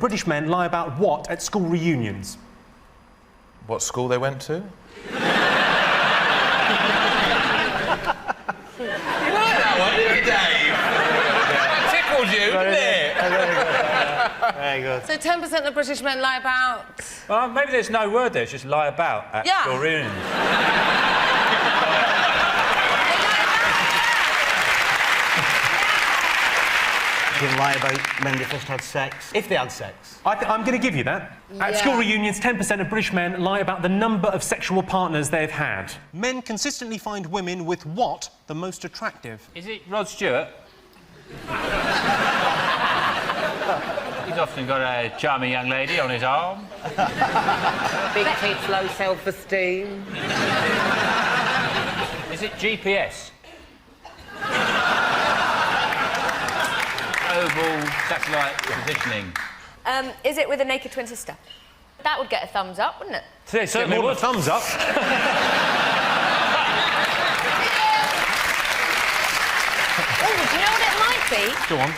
British men lie about what at school reunions? What school they went to? You like that one, didn't you, Dave? That tickled you, didn't it? Very good. So 10% of British men lie about... Well, maybe there's no word there, it's just lie about at school reunions. You can lie about when they first had sex, if they had sex. I'm going to give you that. At school reunions, 10% of British men lie about the number of sexual partners they've had. Men consistently find women with what the most attractive? Is it Rod Stewart? He's often got a charming young lady on his arm. Big tits, low self-esteem. Is it GPS? Global satellite positioning. Is it with a naked twin sister? That would get a thumbs up, wouldn't it? It certainly would. Thumbs up. Oh, do you know what it might be? Go on.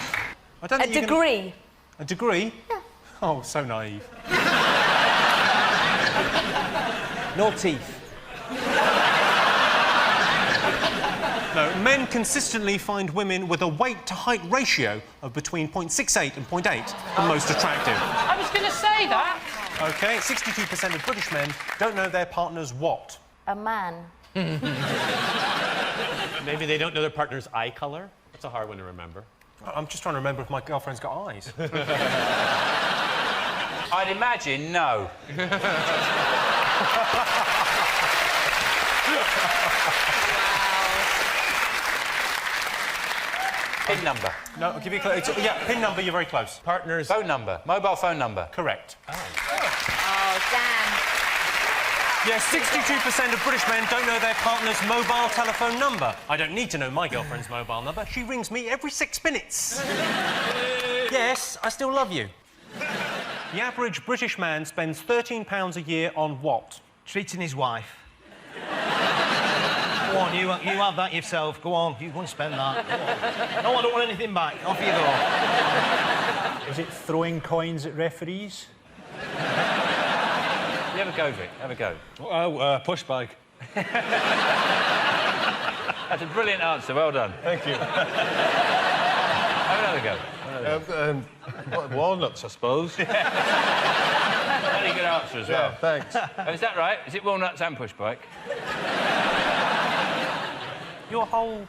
I don't A think degree. A degree? Yeah. Oh, so naive. No teeth. No, men consistently find women with a weight-to-height ratio of between 0.68 and 0.8 the most attractive. I was going to say that. OK, 62% of British men don't know their partner's what? A man. Maybe they don't know their partner's eye colour. That's a hard one to remember. I'm just trying to remember if my girlfriend's got eyes. I'd imagine no. Pin number. No, I'll give you a clue. Yeah, pin number, you're very close. Partner's... Phone number. Mobile phone number. Correct. Oh, damn. Yeah, 62% of British men don't know their partner's mobile telephone number. I don't need to know my girlfriend's mobile number. She rings me every 6 minutes. Yes, I still love you. The average British man spends £13 a year on what? Treating his wife. Go on, you have that yourself. Go on, you go and spend that. No, I don't want anything back. Off you go. Is it throwing coins at referees? You have a go, Vic. Have a go. Oh, push bike. That's a brilliant answer. Well done. Thank you. Have another go. Walnuts, I suppose. Very good answer as well. Yeah, thanks. Oh, is that right? Is it walnuts and push bike? Your whole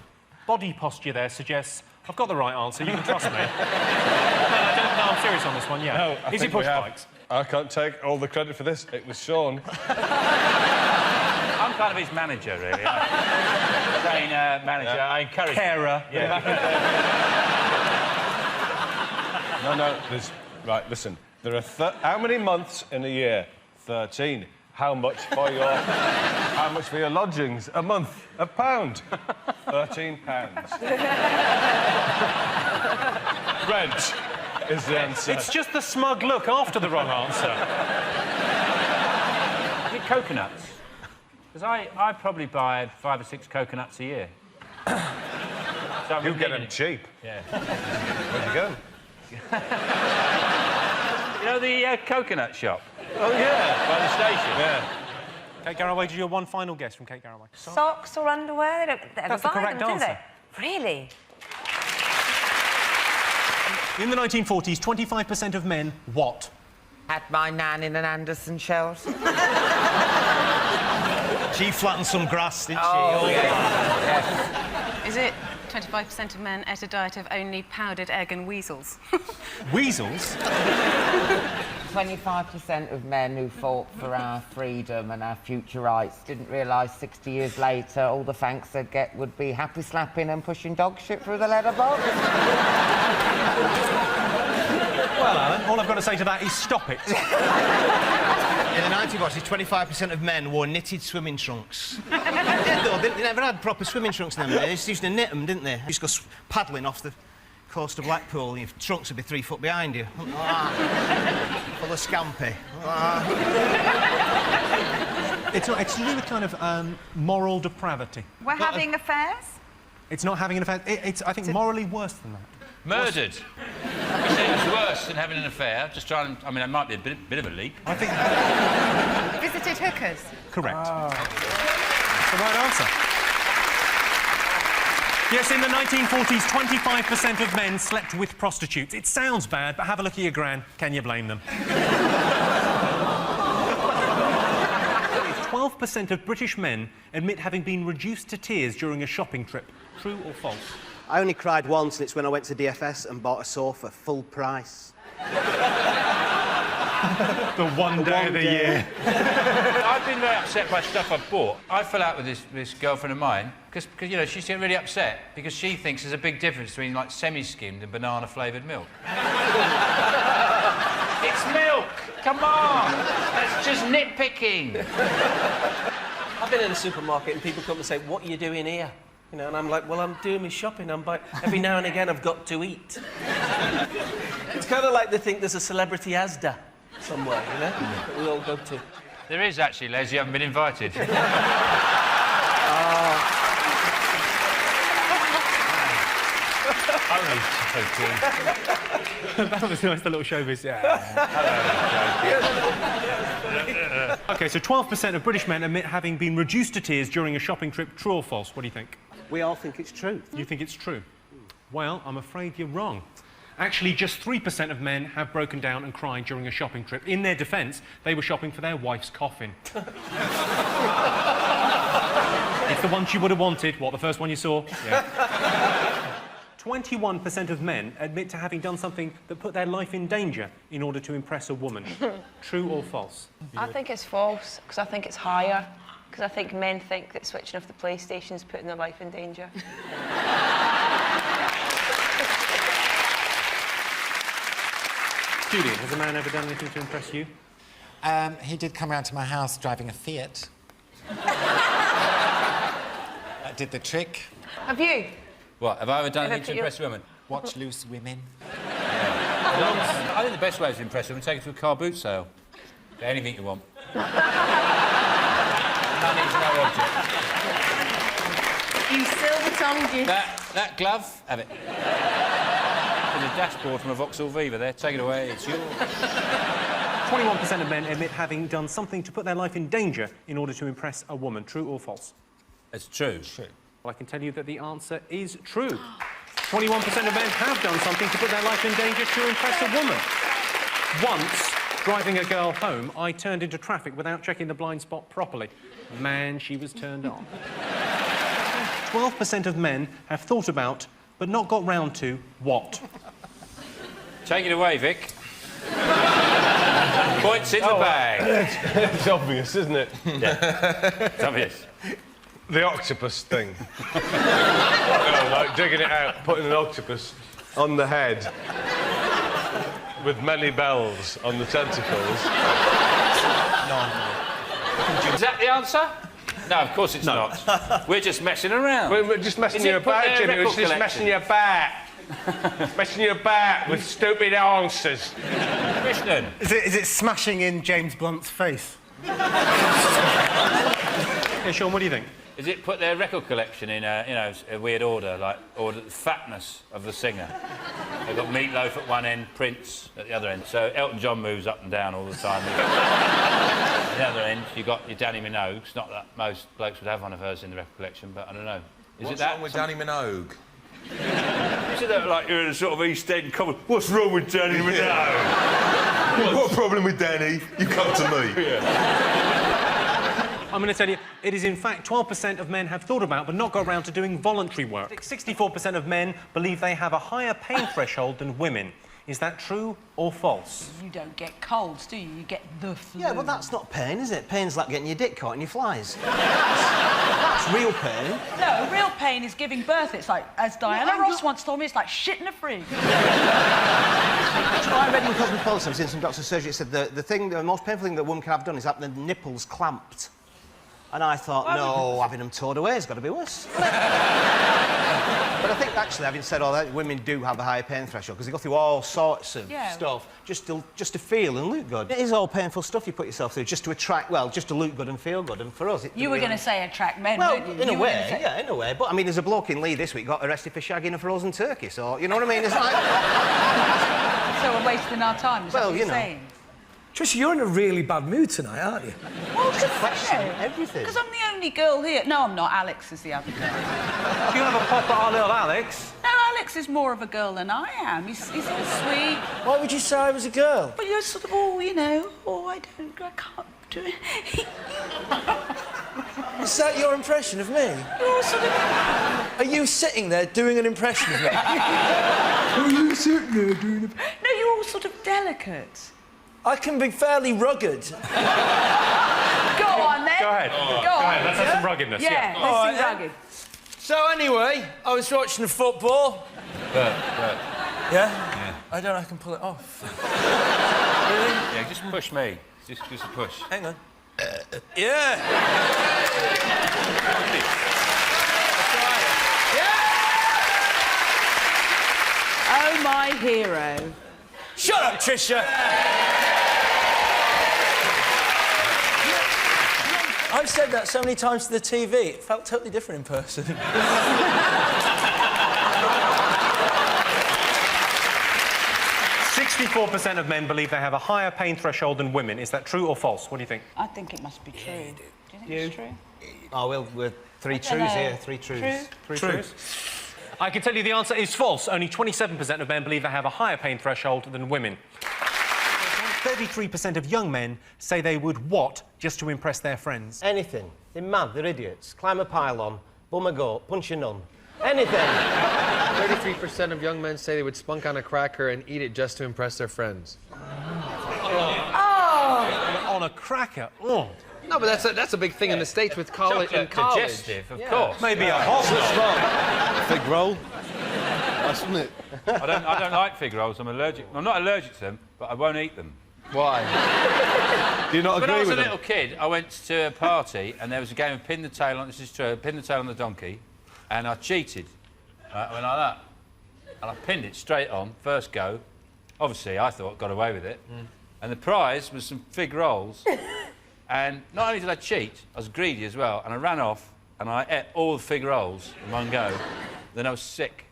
body posture there suggests I've got the right answer, you can trust me. No, I'm serious on this one, yeah. No, Is it push bikes? I can't take all the credit for this. It was Sean. I'm kind of his manager, really. Trainer, manager, yeah. I encourage Carer. Yeah. No, there's... Right, listen. There are... How many months in a year? 13. How much for your... How much for your lodgings? A month? £1. £13. Rent is the answer. It's just the smug look after the wrong answer. Is it coconuts? Because I probably buy 5 or 6 coconuts a year. So you get them cheap. Yeah. Where'd you go? You know the coconut shop? Oh, yeah. By the station? Yeah. Kate Garraway, did you have one final guess from Kate Garraway? Socks or underwear? They don't ever That's the buy correct them, do answer. they? Really? In the 1940s, 25% of men what? Had my nan in an Anderson shelter. She flattened some grass, didn't she? Oh, yeah. Is it 25% of men ate a diet of only powdered egg and weasels? Weasels? 25% of men who fought for our freedom and our future rights didn't realise 60 years later all the thanks they'd get would be happy slapping and pushing dog shit through the letterbox. Well, Alan, all I've got to say to that is stop it. In the 1940s, 25% of men wore knitted swimming trunks. They never had proper swimming trunks in them days. They used to knit them, didn't they? They used to go paddling off the coast of Blackpool and your trunks would be 3 foot behind you. Full of scampi. It's to do with kind of moral depravity. We're having affairs? It's not having an affair. It's I think, morally worse than that. Murdered. It's worse than having an affair. Just trying. I mean, it might be a bit of a leap. I think... Visited hookers. Correct. That's the right answer. Yes, in the 1940s, 25% of men slept with prostitutes. It sounds bad, but have a look at your gran. Can you blame them? 12% of British men admit having been reduced to tears during a shopping trip. True or false? I only cried once, and it's when I went to DFS and bought a sofa full price. The one day of the year. I've been very upset by stuff I've bought. I fell out with this girlfriend of mine because you know, she's getting really upset because she thinks there's a big difference between, like, semi-skimmed and banana-flavoured milk. It's milk! Come on! That's just nitpicking. I've been in a supermarket and people come and say, "What are you doing here?" You know, and I'm like, "Well, I'm doing my shopping. Every now and again, I've got to eat." It's kind of like they think there's a celebrity Asda somewhere, you know, that we all go to. There is actually, Les. You haven't been invited. That was nice, the little showbiz. Yeah. OK, so 12% of British men admit having been reduced to tears during a shopping trip. True or false? What do you think? We all think it's true. You think it's true? Well, I'm afraid you're wrong. Actually, just 3% of men have broken down and cried during a shopping trip. In their defence, they were shopping for their wife's coffin. It's the one she would have wanted. What, the first one you saw? Yeah. 21% of men admit to having done something that put their life in danger in order to impress a woman. True or false? I think it's false, because I think it's higher. Because I think men think that switching off the PlayStation is putting their life in danger. Julian, has a man ever done anything to impress you? He did come round to my house driving a Fiat. That did the trick. Have you? What, have I ever done anything to impress women? Watch loose women. I think the best way to impress women is take her to a car boot sale. Get anything you want. Money's no object. You silver-tongued you. That glove, have it. There's a dashboard from a Vauxhall Viva there. Take it away, it's yours. 21% of men admit having done something to put their life in danger in order to impress a woman. True or false? It's true. True. Well, I can tell you that the answer is true. 21% of men have done something to put their life in danger to impress a woman. Once, driving a girl home, I turned into traffic without checking the blind spot properly. Man, she was turned on. 12% of men have thought about, but not got round to, what? Take it away, Vic. Points in the bag. It's obvious, isn't it? Yeah, it's obvious. The octopus thing. You know, like digging it out, putting an octopus on the head with many bells on the tentacles. Is that the answer? No, of course it's not. We're just messing around. We're just messing you about, Jimmy. We're just messing you about. Messing you about with stupid answers. Krishnan. Is it smashing in James Blunt's face? Yeah, Sean, what do you think? Is it put their record collection in a weird order, like order the fatness of the singer? They've got Meatloaf at one end, Prince at the other end. So Elton John moves up and down all the time. At the other end, you've got your Danny Minogue. It's not that most blokes would have one of hers in the record collection, but I don't know. What's wrong with Danny Minogue? Is it that, like, you're in a sort of East End comment? What's wrong with Danny Minogue? What problem with Danny? You come to me. I'm going to tell you, it is in fact 12% of men have thought about but not got around to doing voluntary work. 64% of men believe they have a higher pain threshold than women. Is that true or false? You don't get colds, do you? You get the flu. Yeah, but that's not pain, is it? Pain's like getting your dick caught in your flies. That's real pain. No, real pain is giving birth. It's like, as Diana Ross once told me, it's like shitting a freak. I read in Cosmopolitan, I was in some doctor's surgery, it said the most painful thing that a woman can have done is have the nipples clamped. And I thought, no, having them towed away has got to be worse. But I think, actually, having said all that, women do have a higher pain threshold because they go through all sorts of stuff just to feel and look good. It is all painful stuff you put yourself through just to attract, well, just to look good and feel good. And for us, you were going to say attract men, well, weren't you? in a way, yeah, in a way. But, I mean, there's a bloke in Lee this week got arrested for shagging a frozen turkey, so, you know what I mean? It's like... So we're wasting our time, is that what you're saying? Trisha, you're in a really bad mood tonight, aren't you? Well, just everything. Because I'm the only girl here. No, I'm not. Alex is the other girl. Do you have a pop at our little Alex? No, Alex is more of a girl than I am. He's all sweet. Why would you say I was a girl? But you're sort of, I can't do it. Is that your impression of me? You're sort of... Are you sitting there doing an impression of me? Are you sitting there doing a... No, you're all sort of delicate. I can be fairly rugged. Go on, then. Go ahead. Go on. Let's have some ruggedness. Yeah, let's do rugged. So anyway, I was watching the football. Yeah? I don't know if I can pull it off. Really? Yeah, just push me. Just a push. Hang on. Yeah. Oh, my hero. Shut up, Trisha! I've said that so many times to the TV, it felt totally different in person. 64% of men believe they have a higher pain threshold than women. Is that true or false? What do you think? I think it must be true. Do you think it's true? Oh, well, we're three truths here. Three truths. True? Three truths. I can tell you the answer is false. Only 27% of men believe they have a higher pain threshold than women. 33% of young men say they would what just to impress their friends? Anything. They're mad, they're idiots. Climb a pylon, bum a goat, punch a nun. Anything. 33% of young men say they would spunk on a cracker and eat it just to impress their friends. On a cracker? Oh. No, but that's a big thing in the States with college. Digestive, of course. Maybe a hot Fig roll. That's isn't it? I don't like fig rolls. I'm allergic. I'm not allergic to them, but I won't eat them. Why? Do you not When agree I was a with little kid, I went to a party and there was a game of pin the tail on. This is true. Pin the tail on the donkey, and I cheated. I went like that, and I pinned it straight on first go. Obviously, I thought I got away with it, and the prize was some fig rolls. And not only did I cheat, I was greedy as well, and I ran off and I ate all the fig rolls in one go. Then I was sick.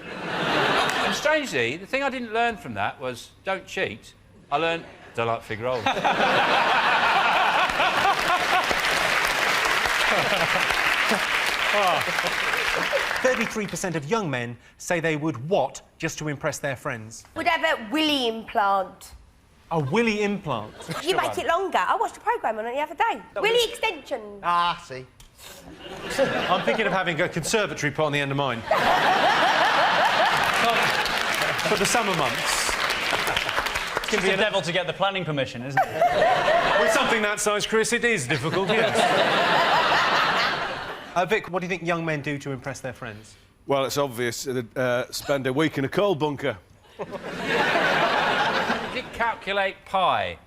And strangely, the thing I didn't learn from that was don't cheat. I learned don't like fig rolls. 33% of young men say they would what just to impress their friends? Would have a willy implant. A willy implant? You make it longer. I watched a programme on it the other day. Willy extension. Ah, see. I'm thinking of having a conservatory put on the end of mine. For the summer months. It's the devil to get the planning permission, isn't it? With something that size, Chris, it is difficult, yes. Vic, what do you think young men do to impress their friends? Well, it's obvious. Spend a week in a coal bunker. Did calculate pi.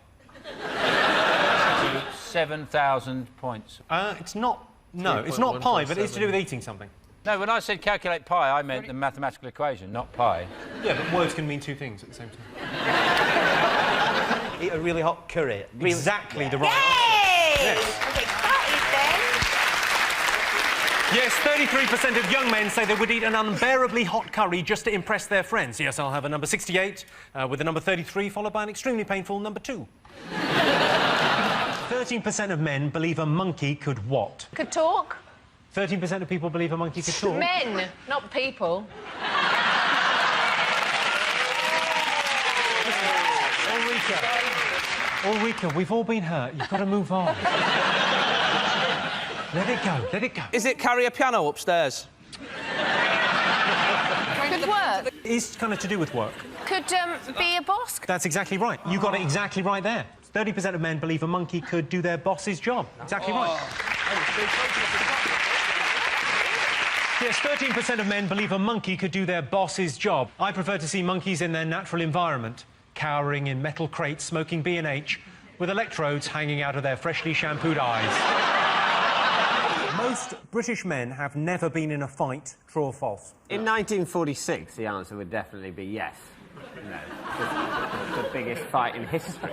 7,000 points. It's not. No, it's not pi, but it's to do with eating something. No, when I said calculate pi, I meant the mathematical equation, not pi. Yeah, but words can mean two things at the same time. Eat a really hot curry. Exactly the right Yay! answer. Yes. Yes, 33% of young men say they would eat an unbearably hot curry just to impress their friends. Yes, I'll have a number 68 with a number 33 followed by an extremely painful number 2. 13% of men believe a monkey could what? Could talk. 13% of people believe a monkey could talk? Men, not people. Ulrika, we've all been hurt. You've got to move on. Let it go, let it go. Is it carry a piano upstairs? Could work. It's kind of to do with work. Could be a boss. That's exactly right. You got it exactly right there. 30% of men believe a monkey could do their boss's job. Exactly right. Yes, 13% of men believe a monkey could do their boss's job. I prefer to see monkeys in their natural environment, cowering in metal crates, smoking B&H, with electrodes hanging out of their freshly shampooed eyes. Most British men have never been in a fight, true or false? In 1946, the answer would definitely be yes. You know, the biggest fight in history. We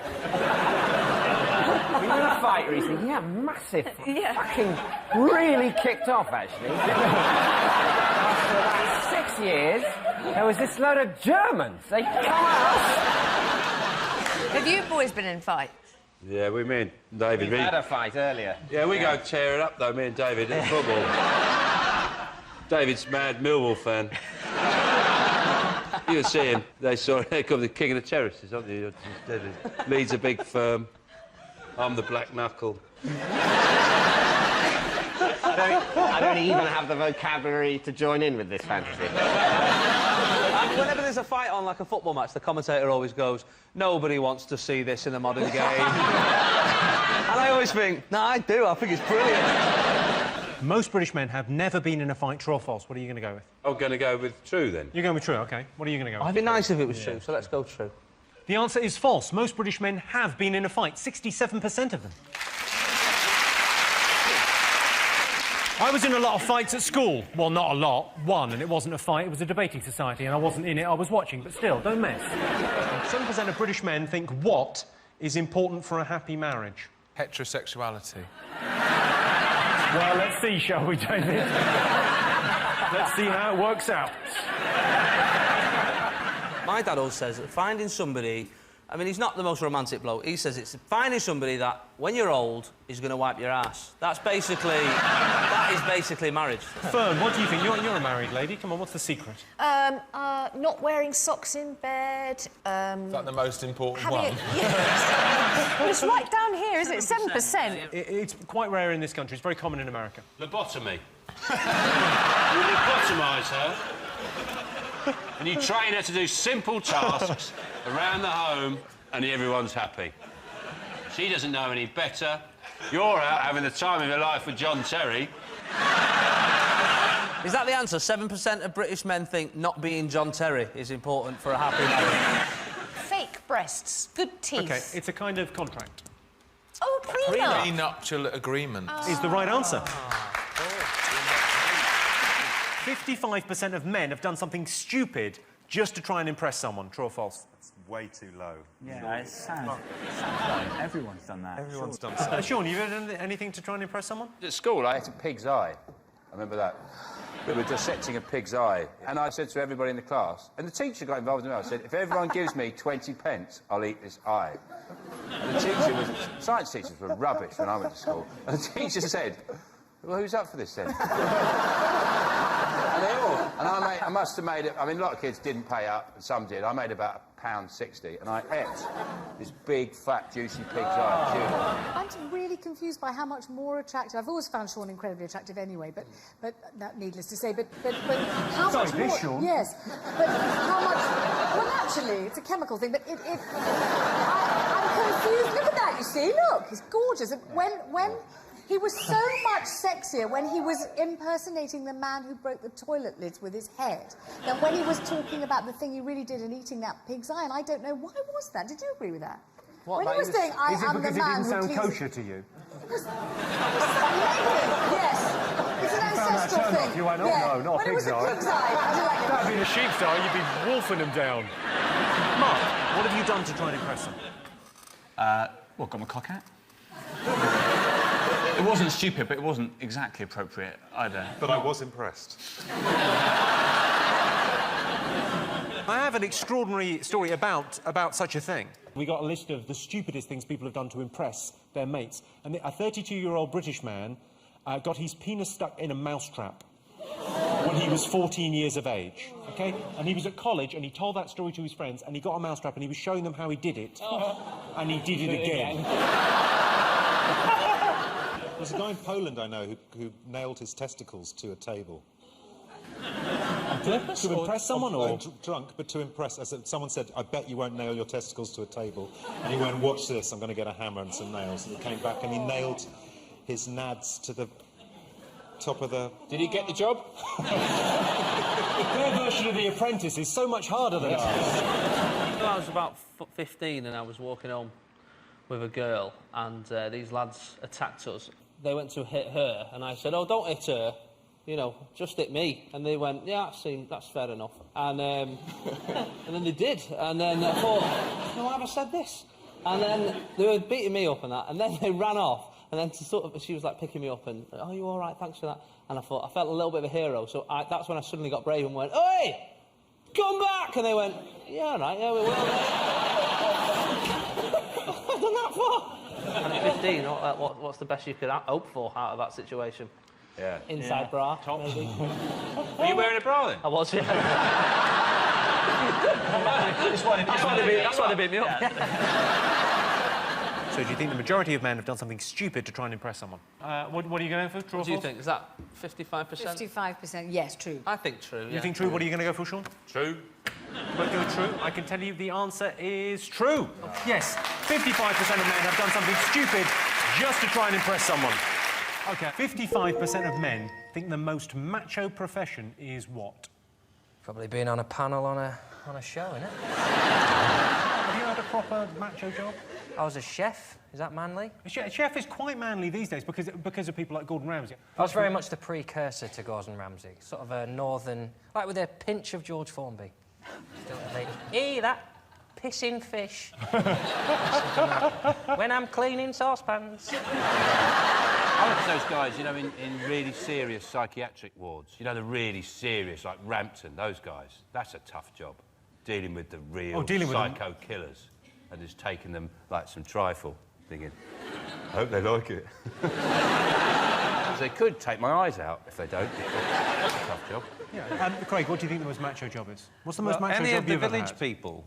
were in a fight recently, yeah, massive. Yeah. Fucking really kicked off, actually. After about 6 years, There was this load of Germans. They come out. Have you boys been in fights? Yeah, me and David. We had a fight earlier. Yeah, we go tear it up, though, me and David, at football. David's mad Millwall fan. You see him. They call the king of the terraces, aren't they? Leads a big firm. I'm the black knuckle. I don't even have the vocabulary to join in with this fantasy. Whenever there's a fight on, like a football match, the commentator always goes, nobody wants to see this in the modern game. And I always think, no, I do. I think it's brilliant. Most British men have never been in a fight. True or false? What are you going to go with? I'm going to go with true, then. You're going with true, OK. What are you going to go with? I'd be nice if it was true, so let's go true. The answer is false. Most British men have been in a fight. 67% of them. I was in a lot of fights at school. Well, not a lot. One, and it wasn't a fight, it was a debating society, and I wasn't in it, I was watching. But still, don't mess. 7% of British men think what is important for a happy marriage? Heterosexuality. Well, let's see, shall we, David? Let's see how it works out. My dad always says that finding somebody... I mean, he's not the most romantic bloke. He says it's finding somebody that, when you're old, is going to wipe your ass. That's basically... that is basically marriage. Fern, what do you think? You're a married lady. Come on, what's the secret? Not wearing socks in bed. Is that the most important one? Yes. Well, it's right down here, isn't it? 7%. It's quite rare in this country. It's very common in America. Lobotomy. You lobotomise her, and you train her to do simple tasks around the home, and everyone's happy. She doesn't know any better. You're out having the time of your life with John Terry. Is that the answer? 7% of British men think not being John Terry is important for a happy marriage. Fake breasts, good teeth. OK, it's a kind of contract. Oh, prenup. Prenuptial agreement. Is the right answer. 55% of men have done something stupid just to try and impress someone. True or false? It's way too low. Yeah, it's sad. Everyone's done that. Everyone's done something. Sean, you ever done anything to try and impress someone? At school, I ate a pig's eye. I remember that. We were dissecting a pig's eye, and I said to everybody in the class, and the teacher got involved in it. I said, if everyone gives me 20 pence, I'll eat this eye. And the teacher was... Science teachers were rubbish when I went to school. And the teacher said, well, who's up for this, then? And they all... And I must have made it... I mean, a lot of kids didn't pay up, and some did. I made about £1.60, and I ate this big, fat, juicy pig's eye. I'm really confused by how much more attractive... I've always found Sean incredibly attractive anyway, but that needless to say, but how much more... Sean. Yes, but how much... Well, naturally, it's a chemical thing, but I'm confused. Look at that, you see? Look, he's gorgeous. And when... He was so much sexier when he was impersonating the man who broke the toilet lids with his head than when he was talking about the thing he really did and eating that pig's eye. And I don't know, why was that? Did you agree with that? What, when he was saying, I am the man who... Is it because it didn't sound kosher to you? Yes. It's an ancestral thing. You went, oh, yeah. no, not when a pig's eye. When it was a pig's eye, I did like it. That'd be a sheep's eye, you'd be wolfing them down. Mark, what have you done to try and impress them? Well, got my cock out. It wasn't stupid, but it wasn't exactly appropriate either. But I was impressed. I have an extraordinary story about such a thing. We got a list of the stupidest things people have done to impress their mates. And a 32-year-old British man got his penis stuck in a mousetrap when he was 14 years of age, OK? And he was at college, and he told that story to his friends, and he got a mousetrap, and he was showing them how he did it. And he did it again. There's a guy in Poland I know who nailed his testicles to a table. On purpose? To impress someone, or...? Drunk, but to impress. Someone said, I bet you won't nail your testicles to a table. And he went, watch this, I'm going to get a hammer and some nails. And he came back and he nailed his nads to the top of the... Did he get the job? Their version of The Apprentice is so much harder than ours. I was about 15 and I was walking home with a girl, and these lads attacked us. They went to hit her, and I said, oh, don't hit her, you know, just hit me. And they went, yeah, that's fair enough. And, and then they did, and then I thought, no, why have I said this? And then they were beating me up and that, and then they ran off, and then she was, like, picking me up, and, oh, you all right, thanks for that. And I thought, I felt a little bit of a hero, so that's when I suddenly got brave and went, oi! come back! And they went, yeah, all right, yeah, we will. I've done that for. And at 15, what's the best you could hope for out of that situation? Yeah. Inside bra, maybe. Were you wearing a bra then? I was, yeah. That's why they beat me up. So do you think the majority of men have done something stupid to try and impress someone? What are you going for, true or What do you false? think? Is that 55%? 55%, yes, true. I think true, You think true? What are you going to go for, Sean? True. But go true. I can tell you the answer is true. Yes, 55% of men have done something stupid just to try and impress someone. OK, 55% of men think the most macho profession is what? Probably being on a panel on a show, innit? Have you had a proper macho job? I was a chef. Is that manly? A chef is quite manly these days because of people like Gordon Ramsay. I was very much the precursor to Gordon Ramsay. Sort of a northern... Like with a pinch of George Formby. Still that pissing fish. When I'm cleaning saucepans. I look at those guys, you know, in really serious psychiatric wards. You know, the really serious, like Rampton, those guys. That's a tough job. Dealing with the real psycho killers and just taking them like some trifle, thinking, I hope they like it. They could take my eyes out if they don't. That's a tough job. Yeah. Craig, what do you think the most macho job is? What's the most macho job any of the you've ever village had? people.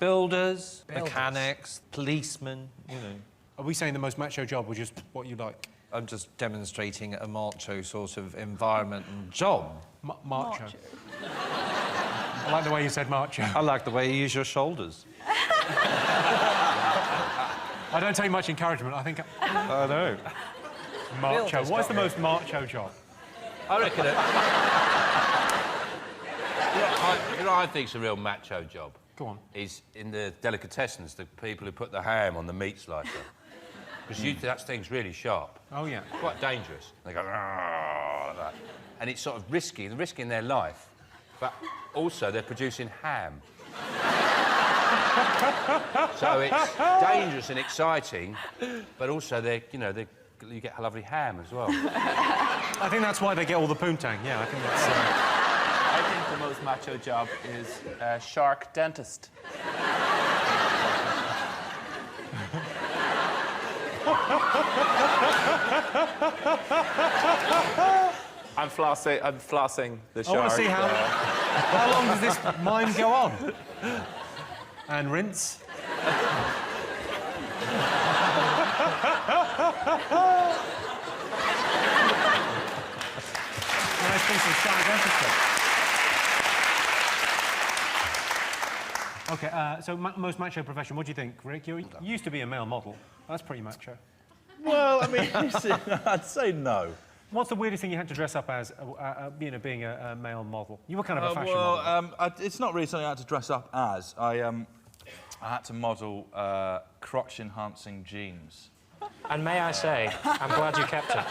Builders, mechanics, policemen, you know. Are we saying the most macho job or just what you like? I'm just demonstrating a macho sort of environment and job. Macho. I like the way you said macho. I like the way you use your shoulders. I don't take much encouragement, I think... I know. Macho. What's the most macho job? I reckon it... you know what I think's a real macho job? Go on. Is in the delicatessens, the people who put the ham on the meat slicer. Because that thing's really sharp. Oh, yeah. Quite dangerous. They go, "Argh," like that. And it's sort of risky. They're risking their life. But also, they're producing ham. So it's dangerous and exciting, but also, you get a lovely ham as well. I think that's why they get all the poontang. Yeah, I think that's... I think the most macho job is shark dentist. I'm flossing the shark. I want to see how long does this mime go on? And rinse. Nice piece of shark dentistry. OK, so most macho profession, what do you think, Rick? You used to be a male model. That's pretty macho. Well, I mean, I'd say no. What's the weirdest thing you had to dress up as, being a male model? You were kind of a fashion model. It's not really something I had to dress up as. I had to model crotch-enhancing jeans. And may I say, I'm glad you kept it.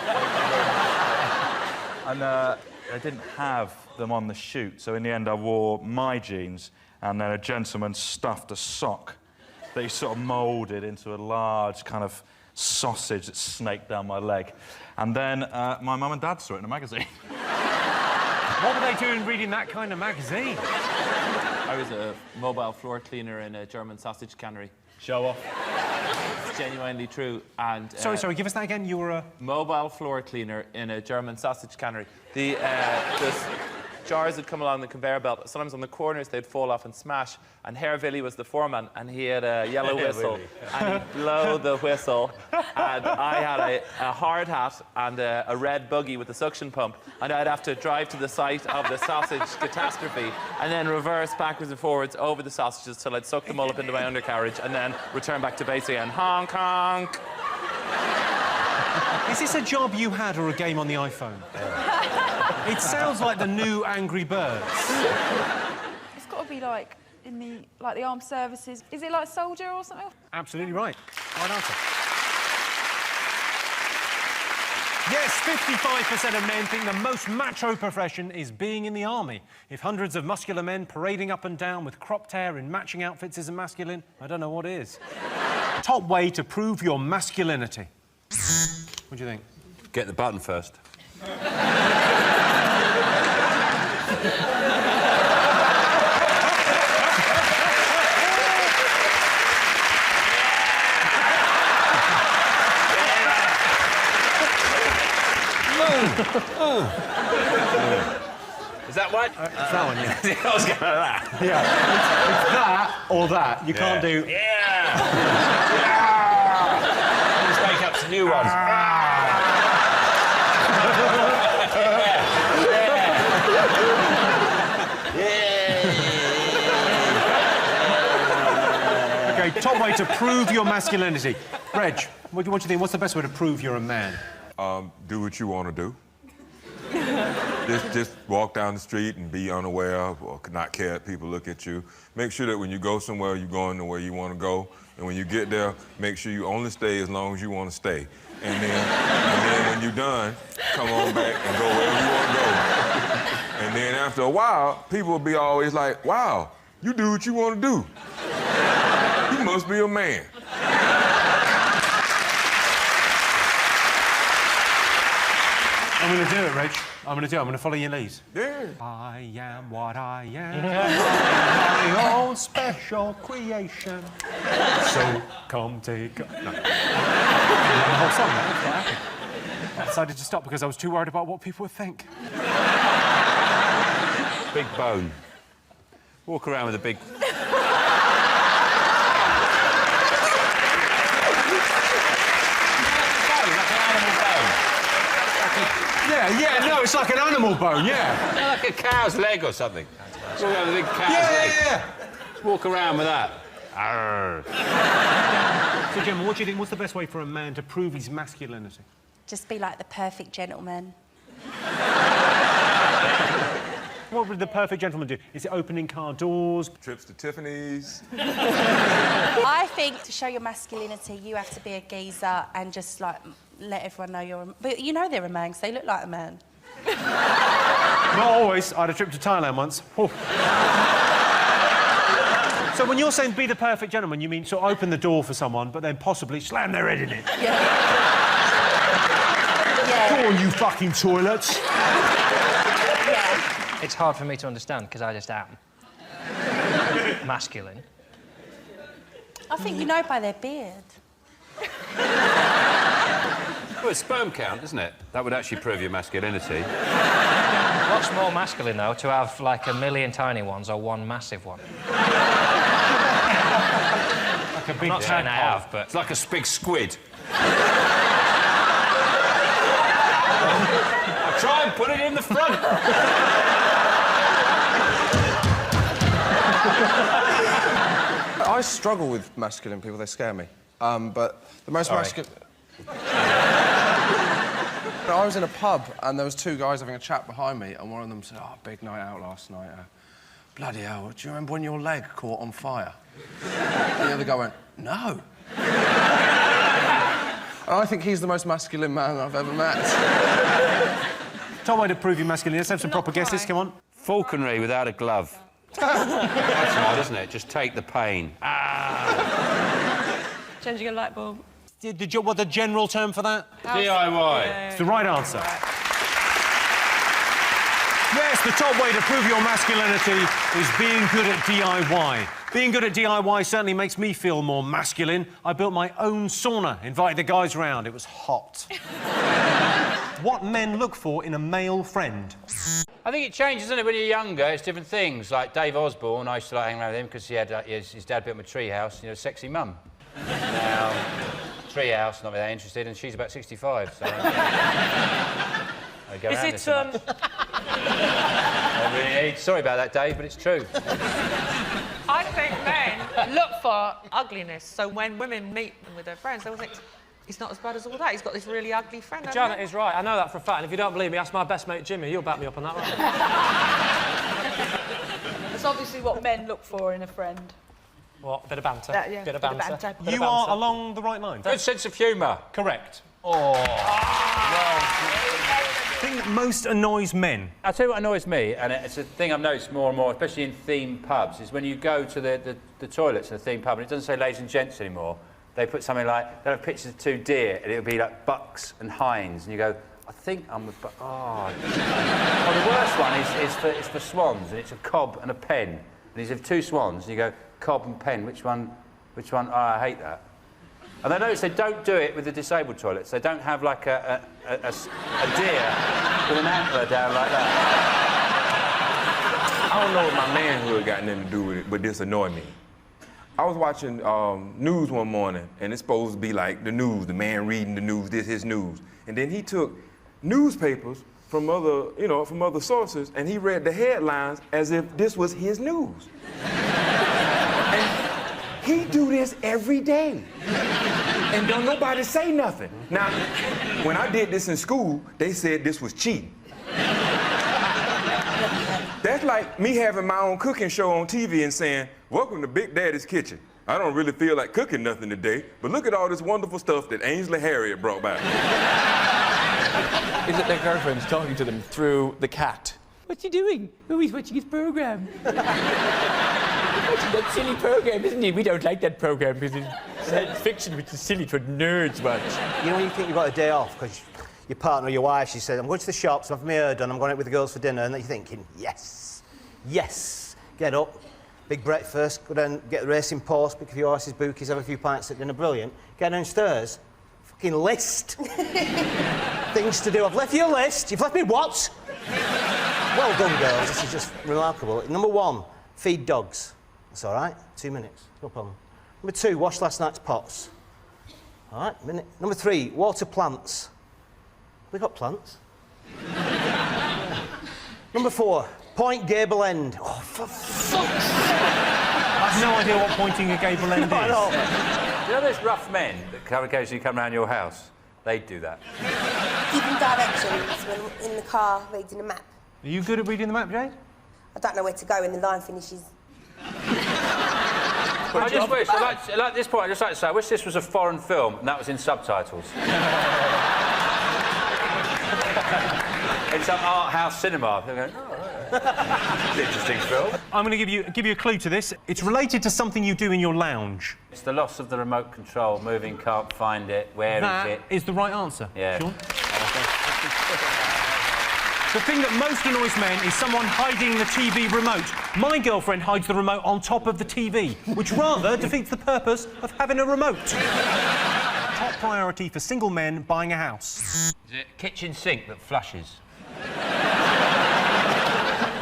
And I didn't have them on the shoot, so in the end I wore my jeans, and then a gentleman stuffed a sock that he sort of moulded into a large kind of sausage that snaked down my leg. And then my mum and dad saw it in a magazine. What were they doing reading that kind of magazine? I was a mobile floor cleaner in a German sausage cannery. Show off. It's genuinely true. And sorry, give us that again. You were a mobile floor cleaner in a German sausage cannery. The jars would come along the conveyor belt. Sometimes on the corners they'd fall off and smash. And Herr Willy was the foreman, and he had a yellow whistle, and he'd blow the whistle. And I had a hard hat and a red buggy with a suction pump, and I'd have to drive to the site of the sausage catastrophe, and then reverse backwards and forwards over the sausages till I'd suck them all up into my undercarriage, and then return back to base again. Honk honk. Is this a job you had or a game on the iPhone? It sounds like the new Angry Birds. It's got to be like in the armed services. Is it like soldier or something? Absolutely right. Right answer. Yes, 55% of men think the most macho profession is being in the army. If hundreds of muscular men parading up and down with cropped hair in matching outfits isn't masculine, I don't know what is. Top way to prove your masculinity. What do you think? Get the button first. Is that one? It's that one, yeah. I was going to that. Yeah. It's that or that. You can't do... Yeah! Let's make up some new ones. OK, top way to prove your masculinity. Reg, what do you think? What's the best way to prove you're a man? Do what you want to do. Just walk down the street and be unaware of or not care that people look at you. Make sure that when you go somewhere, you're going to where you want to go. And when you get there, make sure you only stay as long as you want to stay. And then when you're done, come on back and go wherever you want to go. And then after a while, people will be always like, wow, you do what you want to do. You must be a man. I'm going to do it, Reg. I'm going to do it. I'm going to follow your lead. Yeah. I am what I am. My own special creation. So come take... No. The whole song, man. That's what happened. I decided to stop because I was too worried about what people would think. Big bone. Walk around with a big... Yeah, no, it's like an animal bone, yeah. Like a cow's leg or something. Walk around with a big cow's leg. Yeah. Just walk around with that. So, Gemma, what do you think? What's the best way for a man to prove his masculinity? Just be like the perfect gentleman. What would the perfect gentleman do? Is it opening car doors? Trips to Tiffany's. I think to show your masculinity, you have to be a geezer and just, like, let everyone know you're a... But you know they're a man, because they look like a man. Not always. I had a trip to Thailand once. Oh. So when you're saying be the perfect gentleman, you mean sort of open the door for someone, but then possibly slam their head in it? Yeah. Go on, you fucking toilets. Yeah. It's hard for me to understand, because I just am. Masculine. I think you know by their beard. Well, it's sperm count, isn't it? That would actually prove your masculinity. What's more masculine, though, to have, like, 1 million tiny ones or one massive one? Like a big... I'm not saying I have, but... It's like a big squid. I try and put it in the front. I struggle with masculine people. They scare me. But the most masculine... I was in a pub and there was two guys having a chat behind me and one of them said, oh, big night out last night. Bloody hell, do you remember when your leg caught on fire? And the other guy went, no. And I think he's the most masculine man I've ever met. Top way to prove your masculinity. Let's have some proper guesses, come on. Falconry without a glove. That's hard, isn't it? Just take the pain. Changing a light bulb. What the general term for that? DIY. It's the right answer. Yes, the top way to prove your masculinity is being good at DIY. Being good at DIY certainly makes me feel more masculine. I built my own sauna, invited the guys round. It was hot. What men look for in a male friend? I think it changes, doesn't it? When you're younger, it's different things. Like Dave Osborne, I used to like hanging around with him because he had his dad built him a tree house, you know, sexy mum. Now, tree house, not really interested, and she's about 65, so... I go Is around it, this so much. Really, sorry about that, Dave, but it's true. I think men look for ugliness, so when women meet them with their friends, they'll think, he's not as bad as all that, he's got this really ugly friend. Janet is right, I know that for a fact, and if you don't believe me, ask my best mate Jimmy, he'll back me up on that, right? That's obviously what men look for in a friend. What? Bit of banter. Yeah, bit of banter. Bit You of are banter. along the right line. Good sense of humour. Correct. Oh. The thing that most annoys men. I'll tell you what annoys me, and it's a thing I've noticed more and more, especially in themed pubs, is when you go to the toilets in a themed pub and it doesn't say ladies and gents anymore, they put something like, they'll have pictures of two deer and it'll be like Bucks and Hinds, and you go, I think I'm with Bucks. Oh. Well, the worst one is for swans, and it's a cob and a pen. And these have two swans, and you go, cob and pen, which one? Oh, I hate that. And I noticed they don't do it with the disabled toilets. They don't have, like, a deer with an antler down like that. I don't know what my manhood got nothing to do with it, but this annoyed me. I was watching news one morning, and it's supposed to be like the news, the man reading the news, this his news. And then he took newspapers from other, from other sources, and he read the headlines as if this was his news. And he do this every day. And don't nobody say nothing. Now, when I did this in school, they said this was cheating. That's like me having my own cooking show on TV and saying, "Welcome to Big Daddy's Kitchen. I don't really feel like cooking nothing today, but look at all this wonderful stuff that Ainsley Harriet brought back." Is it their girlfriends talking to them through the cat? What's he doing? Oh, he's watching his program. Watching that silly program, isn't he? We don't like that program because it's science fiction, which is silly for nerds watch. You know when you think you've got a day off because your partner or your wife, she said, "I'm going to the shops, I've had my hair done, I'm going out with the girls for dinner," and then you're thinking, yes, yes. Get up, big breakfast, go down, get the racing post, pick a few horses, bookies, have a few pints at dinner, brilliant. Get downstairs, fucking list. Things to do. I've left you a list. You've left me what? Well done, girls. This is just remarkable. Number 1, feed dogs. That's all right. 2 minutes. No problem. Number 2, wash last night's pots. All right, minute. Number 3, water plants. We got plants. Number 4, point gable end. Oh, for fuck's sake! I've no idea what pointing a gable end is. Do you know those rough men that occasionally come round your house? They do that. Giving directions when in the car reading a map. Are you good at reading the map, Jade? I don't know where to go when the line finishes. I just wish, at this point, I'd just like to say, I wish this was a foreign film and that was in subtitles. In some art house cinema. They're going, "Oh, right. Interesting film." I'm going to give you a clue to this. It's related to something you do in your lounge. It's the loss of the remote control, moving, can't find it, where is That it? is the right answer. Yeah. Sean? The thing that most annoys men is someone hiding the TV remote. My girlfriend hides the remote on top of the TV, which rather defeats the purpose of having a remote. Top priority for single men buying a house. Is it a kitchen sink that flushes?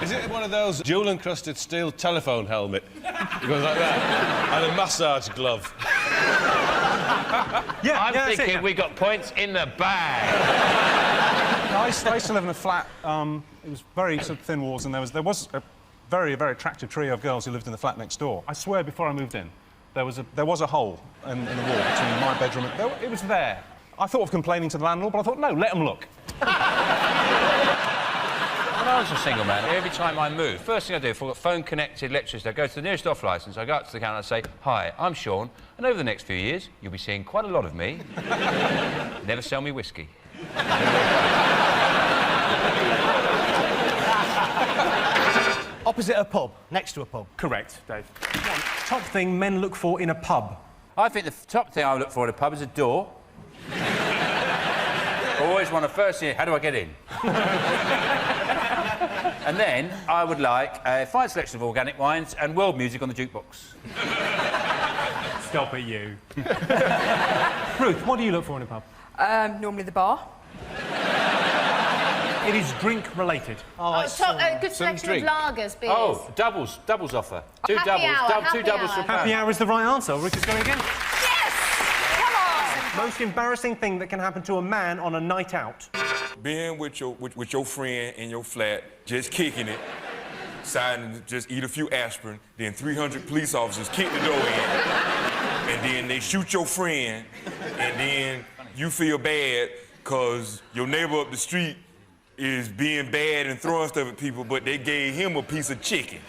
Is it one of those jewel-encrusted steel telephone helmet? It goes like that. And a massage glove. I'm thinking we got points in the bag. I used to live in a flat. It was very sort of thin walls, and there was a very, very attractive trio of girls who lived in the flat next door. I swear, before I moved in, there was a hole in the wall between my bedroom and... It was there. I thought of complaining to the landlord, but I thought, no, let them look. When I was a single man, every time I moved, first thing I do, if I've got phone-connected electricity, I go to the nearest off licence, I go up to the counter and I say, "Hi, I'm Sean, and over the next few years, you'll be seeing quite a lot of me. Never sell me whiskey." Opposite a pub, next to a pub. Correct, Dave. Top thing men look for in a pub. I think the top thing I look for in a pub is a door. I always want to first see, how do I get in? And then I would like a fine selection of organic wines and world music on the jukebox. Stop it, you. Ruth, what do you look for in a pub? Normally the bar. It is drink-related. Good selection of lagers, beers. Oh, doubles offer. Two Happy doubles. hour, Two happy doubles hour. for a Happy hour is the right answer. Ruth is going again. Yes! Come on! Most embarrassing thing that can happen to a man on a night out. Being with your friend in your flat, just kicking it, deciding to just eat a few aspirin, then 300 police officers kick the door in, and then they shoot your friend, and then you feel bad because your neighbor up the street is being bad and throwing stuff at people, but they gave him a piece of chicken.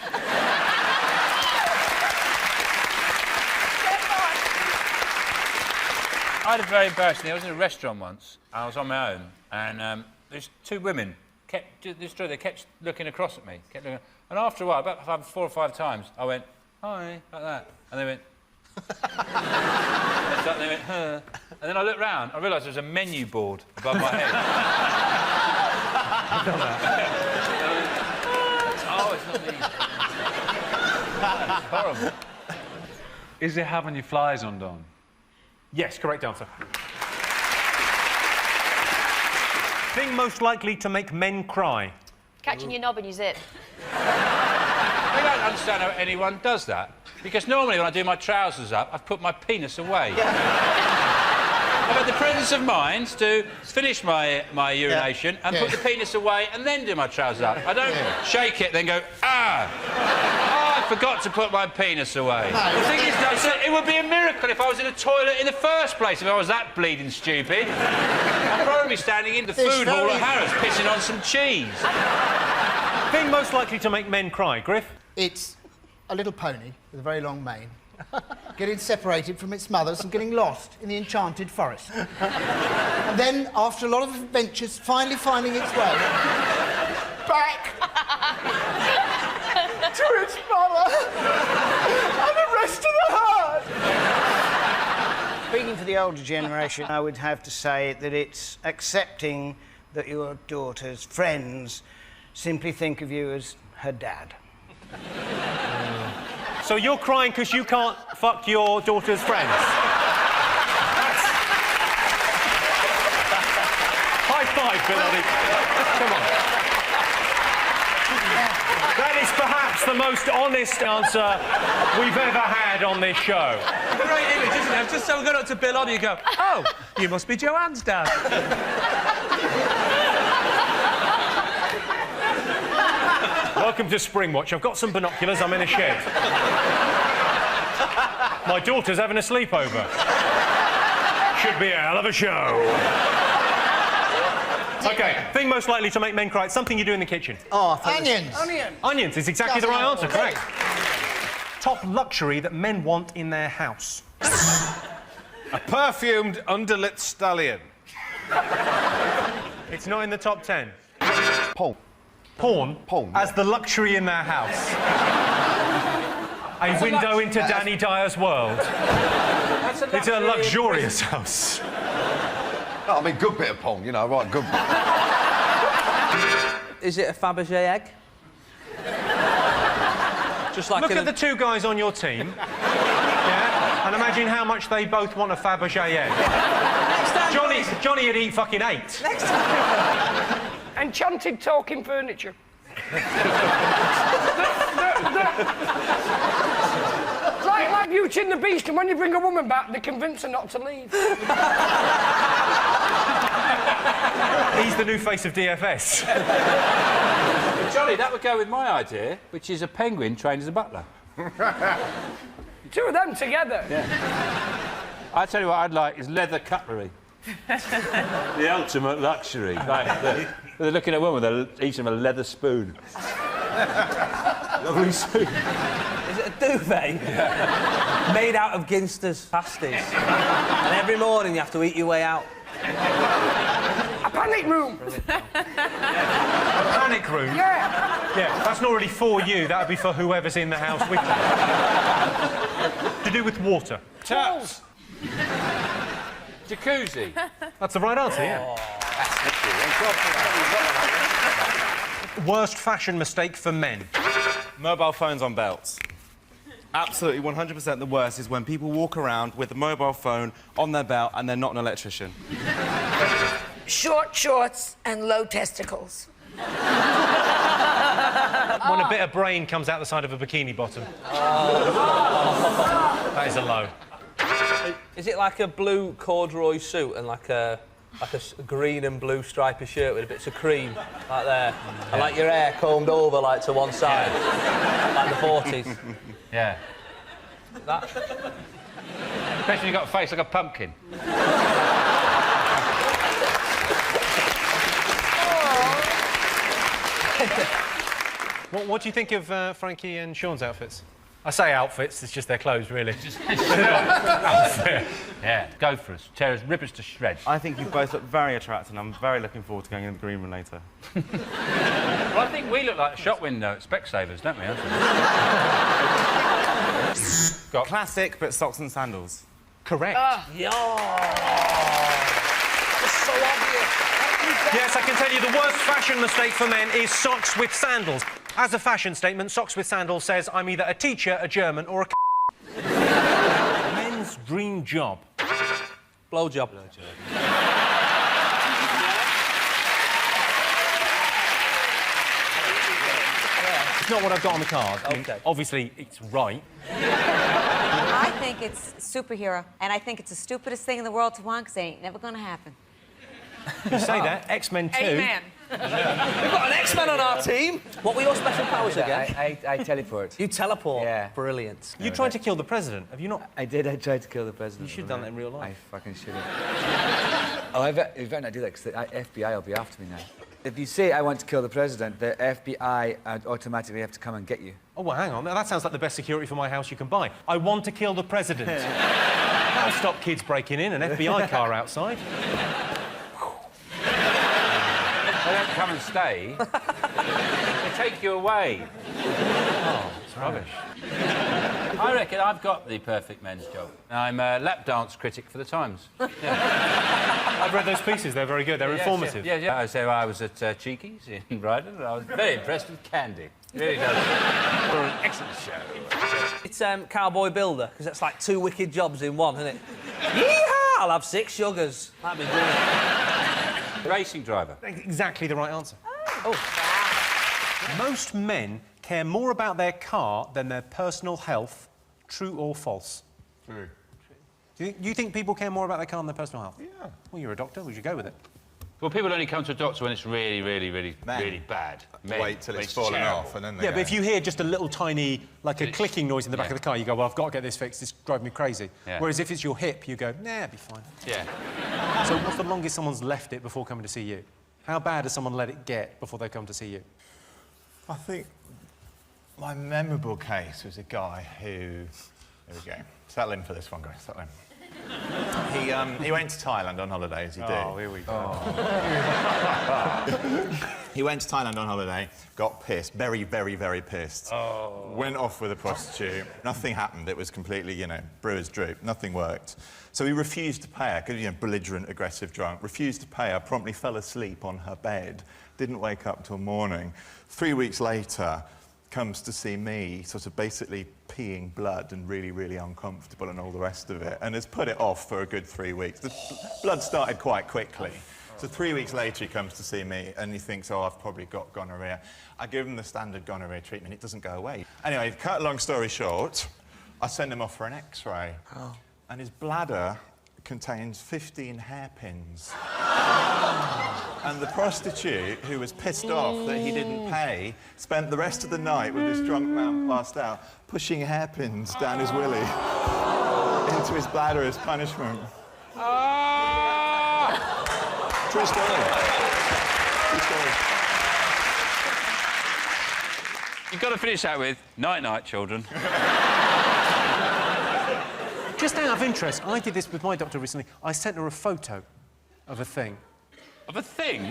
I had a very embarrassing thing. I was in a restaurant once. I was on my own, and there's two women they kept looking across at me. And after a while, about 4 or 5 times, I went, "Hi," like that, and they went. And they went, "Huh." And then I looked round. I realised there was a menu board above my head. Oh, it's not me. It's horrible. Is it having your flies undone? Yes, correct answer. Thing most likely to make men cry. Catching your knob in your zip. I don't understand how anyone does that. Because normally when I do my trousers up, I've put my penis away. I've had the presence of mind to finish my urination and put the penis away and then do my trousers up. I don't shake it, then go, ah! Oh, I forgot to put my penis away. The thing is, it would be a miracle if I was in a toilet in the first place, if I was that bleeding stupid. I'd probably be standing in the food hall at Harrods pissing on some cheese. Thing most likely to make men cry, Griff? It's a little pony with a very long mane getting separated from its mothers and getting lost in the enchanted forest. And then, after a lot of adventures, finally finding its way back to its mother and the rest of the herd. Speaking for the older generation, I would have to say that it's accepting that your daughter's friends simply think of you as her dad. So you're crying because you can't fuck your daughter's friends? High five, Bill Oddie. Come on. That is perhaps the most honest answer we've ever had on this show. Great image, isn't it? Just so we got up to Bill Oddie and go, oh, you must be Joanne's dad. Welcome to Springwatch. I've got some binoculars. I'm in a shed. My daughter's having a sleepover. Should be a hell of a show. OK, thing most likely to make men cry. It's something you do in the kitchen. Oh, onions. Onions is exactly the right answer, correct. Top luxury that men want in their house. A perfumed, underlit stallion. It's not in the top 10. Porn. Porn? Porn. As the luxury in their house. A window into Danny Dyer's world. It's a luxurious house. No, I mean, good bit of porn, you know, right, good bit. Is it a Fabergé egg? Just like Look at the two guys on your team. Yeah? And imagine how much they both want a Fabergé egg. Johnny would eat fucking 8. Next time. Enchanted talking furniture. Like Beauty and the Beast, and when you bring a woman back, they convince her not to leave. He's the new face of DFS. Johnny, that would go with my idea, which is a penguin trained as a butler. Two of them together. Yeah. I tell you what I'd like is leather cutlery. The ultimate luxury. Like, they're looking at one with each of them a leather spoon. Lovely spoon. Is it a duvet? Yeah. Made out of Ginster's pasties. And every morning you have to eat your way out. A panic room. A panic room? Yeah. Yeah, that's not really for you. That would be for whoever's in the house with you. To do with water. Taps. Jacuzzi. That's the right answer, yeah. Worst fashion mistake for men. Mobile phones on belts. Absolutely 100% the worst is when people walk around with a mobile phone on their belt and they're not an electrician. Short shorts and low testicles. When a bit of brain comes out the side of a bikini bottom. That is a low. Is it like a blue corduroy suit and like a green and blue stripy shirt with bits of cream, like there, and like your hair combed over like to one side, like the 40s? Yeah. That. Especially you've got a face like a pumpkin. What do you think of Frankie and Sean's outfits? I say outfits, it's just their clothes, really. Outfit. Yeah, go for us. Tear us, rip us to shreds. I think you both look very attractive and I'm very looking forward to going in the green room later. Well, I think we look like a shop window at Specsavers, don't we? Got classic, but socks and sandals. Correct. Yeah. Just so obvious. Yes, I can tell you the worst fashion mistake for men is socks with sandals. As a fashion statement, socks with sandals says I'm either a teacher, a German, or a men's dream job. Blowjob. It's not what I've got on the card. I mean, obviously, it's right. I think it's superhero, and I think it's the stupidest thing in the world to want, because it ain't never gonna happen. You say that. X-Men 2. Amen. We've got an X-Men on our team. What were your special powers again? I teleport. You teleport? Yeah. Brilliant. You tried to kill the president, have you not? I did. I tried to kill the president. You should have done that in real life. I fucking should have. Oh, I better not do that, because the FBI will be after me now. If you say I want to kill the president, the FBI automatically have to come and get you. Oh, well, hang on. Now, that sounds like the best security for my house you can buy. I want to kill the president. That'll stop kids breaking in, an FBI car outside. They don't come and stay. They take you away. Oh, it's rubbish. I reckon I've got the perfect men's job. I'm a lap dance critic for the Times. Yeah. I've read those pieces. They're very good. They're informative. Yeah. I was at Cheeky's in Brighton, and I was very impressed with Candy. Really does. For an excellent show. It's Cowboy Builder, because that's like 2 wicked jobs in one, isn't it? Yeehaw! I'll have 6 sugars. That'd be brilliant. Racing driver. Exactly the right answer. Oh. Most men care more about their car than their personal health. True or false? True. Do you think people care more about their car than their personal health? Yeah. Well, you're a doctor. Would you go with it? Well, people only come to a doctor when it's really, really, really, really bad. Wait till it's fallen off and then they Yeah, go. but if you hear just a little tiny, like a clicking noise in the back of the car, you go, well, I've got to get this fixed. It's driving me crazy. Yeah. Whereas if it's your hip, you go, nah, it'll be fine. Yeah. So what's the longest someone's left it before coming to see you? How bad has someone let it get before they come to see you? I think my memorable case was a guy who... Here we go. Settle in for this one, guys. Settle in. He went to Thailand on holiday, as you do. Oh, here we go. He went to Thailand on holiday, got pissed, very, very, very pissed. Oh. Went off with a prostitute. Nothing happened. It was completely, you know, brewer's droop. Nothing worked. So he refused to pay her, because, you know, belligerent, aggressive drunk. Refused to pay her, promptly fell asleep on her bed. Didn't wake up till morning. 3 weeks later, comes to see me, sort of basically peeing blood and really, really uncomfortable and all the rest of it, and has put it off for a good 3 weeks. The blood started quite quickly. So 3 weeks later, he comes to see me, and he thinks, oh, I've probably got gonorrhea. I give him the standard gonorrhea treatment. It doesn't go away. Anyway, cut a long story short, I send him off for an X-ray. Oh. And his bladder contains 15 hairpins. And the prostitute, who was pissed off that he didn't pay, spent the rest of the night with this drunk man passed out, pushing hairpins down his willy into his bladder as punishment. True story. True story. You've got to finish that with night-night, children. Just out of interest, I did this with my doctor recently. I sent her a photo of a thing. Of a thing?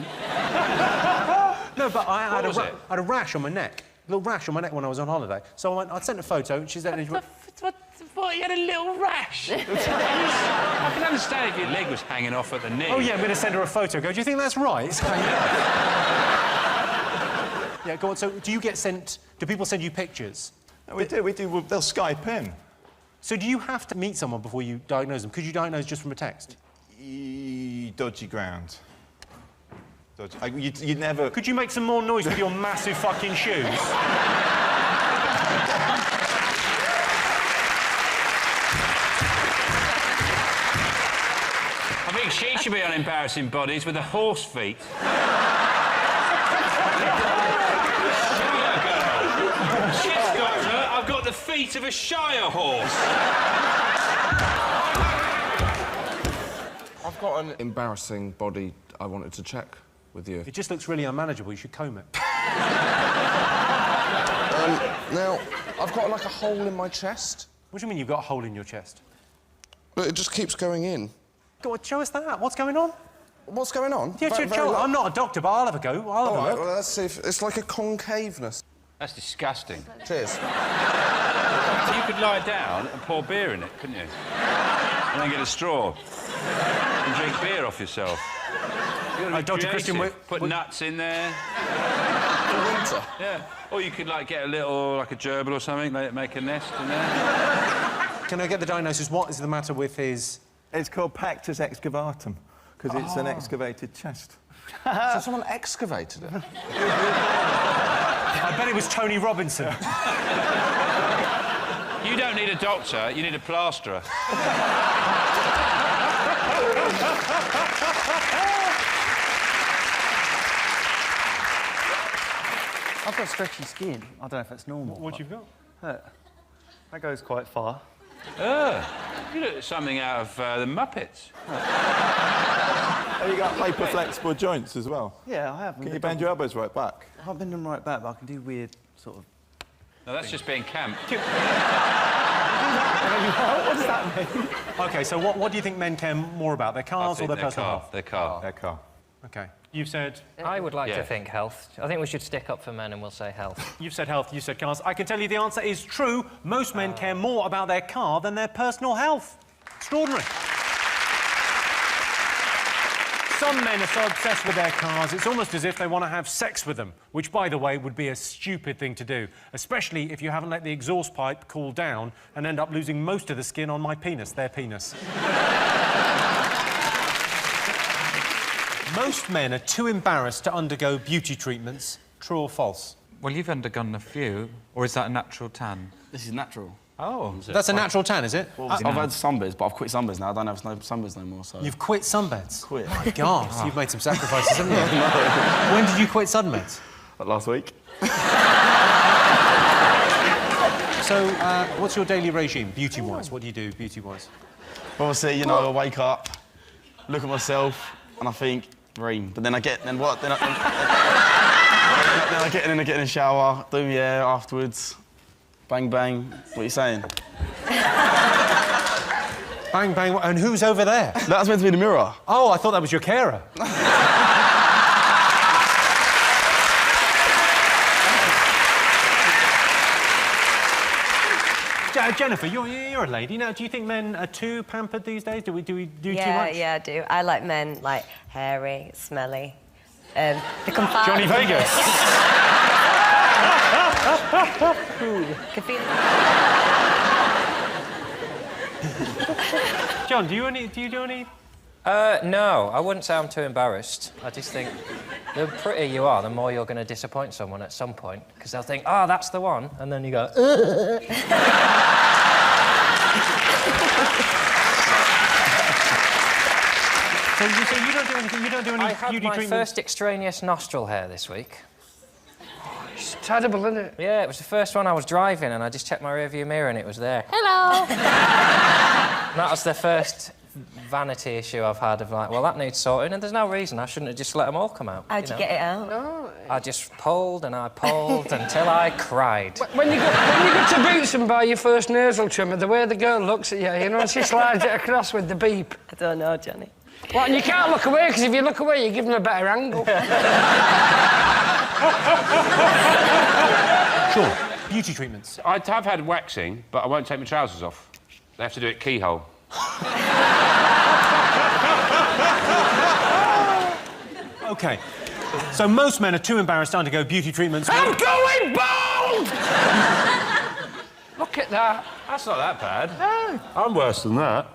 No, but I had was I had a rash on my neck. A little rash on my neck when I was on holiday. So I sent a photo, and she said... What, you had a little rash? I can understand if your leg was hanging off at the knee. Oh, yeah, I'm going to send her a photo. Go, do you think that's right? It's hanging off. Yeah, go on. So do you get sent... Do people send you pictures? No, we do. They'll Skype in. So do you have to meet someone before you diagnose them? Could you diagnose just from a text? Dodgy ground. Dodgy. You'd never... Could you make some more noise with your massive fucking shoes? I think she should be on Embarrassing Bodies with the horse feet. Shit, Doctor, I've got the feet of a Shire horse. I've got an embarrassing body I wanted to check with you. It just looks really unmanageable. You should comb it. Now, I've got, like, a hole in my chest. What do you mean you've got a hole in your chest? But it just keeps going in. Go on, show us that. What's going on? What's going on? Yeah, I'm not a doctor, but I'll have a go. I'll have a look. Well, let's see if... It's like a concaveness. That's disgusting. Cheers. So you could lie down and pour beer in it, couldn't you? And then get a straw and drink beer off yourself. Dr. Christian, put nuts in there. In winter. Yeah. Or you could, like, get a little, like a gerbil or something, make a nest in there. Can I get the diagnosis? What is the matter with his It's called pectus excavatum, because it's an excavated chest. So someone excavated it? I bet it was Tony Robinson. You don't need a doctor, you need a plasterer. I've got stretchy skin. I don't know if that's normal. What you've got? That goes quite far. You look like something out of the Muppets. Have you got hyper flexible joints as well? Yeah, I have. Can you bend your elbows right back? I can't bend them right back, but I can do weird sort of... No, that's just being camp. What does that mean? OK, so what do you think men care more about, their cars or their personal health? Their car. Their car. OK. You've said... I would like to think health. I think we should stick up for men and we'll say health. You've said health, you said cars. I can tell you the answer is true. Most men care more about their car than their personal health. Extraordinary. Some men are so obsessed with their cars, it's almost as if they want to have sex with them, which, by the way, would be a stupid thing to do, especially if you haven't let the exhaust pipe cool down and end up losing most of the skin on my penis, their penis. Most men are too embarrassed to undergo beauty treatments. True or false? Well, you've undergone a few, or is that a natural tan? This is natural. Oh. That's a natural tan, is it? I've had sunbeds, but I've quit sunbeds now. I don't have sunbeds no more, so... You've quit sunbeds? Quit. My God, so you've made some sacrifices, haven't you? When did you quit sunbeds? Last week. So, what's your daily regime, beauty-wise? What do you do, beauty-wise? Obviously, you know, I wake up, look at myself, and I think, dream. But then I get... Then what? Then I get in a shower, do my hair afterwards. Bang, bang. What are you saying? Bang, bang. And who's over there? That's meant to be the mirror. Oh, I thought that was your carer. Jennifer, you're a lady. Now, do you think men are too pampered these days? Do we do too much? Yeah, I do. I like men, like, hairy, smelly. They come far... Johnny Vegas. John, do you do any? No, I wouldn't say I'm too embarrassed. I just think the prettier you are, the more you're going to disappoint someone at some point, because they'll think, oh, that's the one, and then you go, So you say you don't do anything, you don't do any I had beauty my treatment? first extraneous nostril hair this week. It's terrible, isn't it? Yeah, it was the first one I was driving, and I just checked my rearview mirror, and it was there. Hello! That was the first vanity issue I've had of like, well, that needs sorting, and there's no reason I shouldn't have just let them all come out. How'd you get it out? No. I just pulled and I pulled until I cried. When you go to Boots and buy your first nasal trimmer, the way the girl looks at you, you know, she slides it across with the beep. I don't know, Johnny. Well, and you can't look away, because if you look away, you give them a better angle. Sure. Beauty treatments. I have had waxing, but I won't take my trousers off. They have to do it keyhole. OK. So most men are too embarrassed to undergo beauty treatments. I'm going bald! Look at that. That's not that bad. I'm worse than that.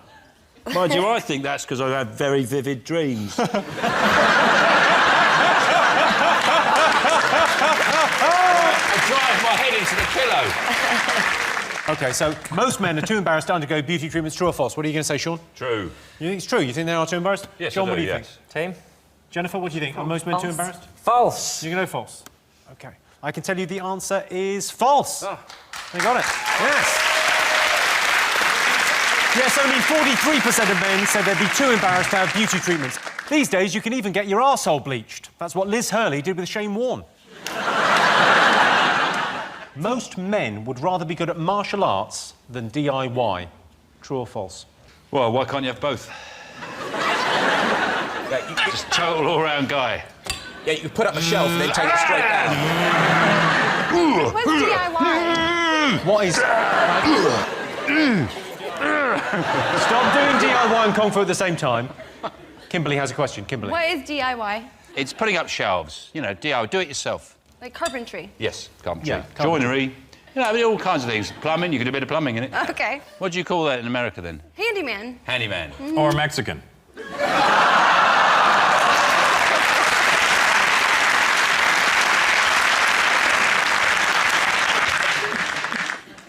Mind you, I think that's because I have very vivid dreams. I drive my head into the pillow. OK, so most men are too embarrassed to undergo beauty treatments. True or false? What are you going to say, Sean? True. You think it's true? You think they are too embarrassed? Yes, John, I do, what do you yes. think? Team? Jennifer, what do you think? Are most men too embarrassed? False. You're going to go false? OK. I can tell you the answer is false. Oh. You got it. Yes. Yes, only 43% of men said they'd be too embarrassed to have beauty treatments. These days, you can even get your arsehole bleached. That's what Liz Hurley did with Shane Warne. Most men would rather be good at martial arts than DIY. True or false? Well, why can't you have both? Just total all-round guy. Yeah, you put up a shelf and then take it straight down. Where's DIY? What is... Stop doing DIY and Kung Fu at the same time. Kimberly has a question. Kimberly. What is DIY? It's putting up shelves. You know, DIY, do it yourself. Like carpentry? Yes, carpentry. Yeah, carpentry. Joinery, You know, all kinds of things. Plumbing, you can do a bit of plumbing in it. Okay. What do you call that in America then? Handyman. Handyman. Or a Mexican.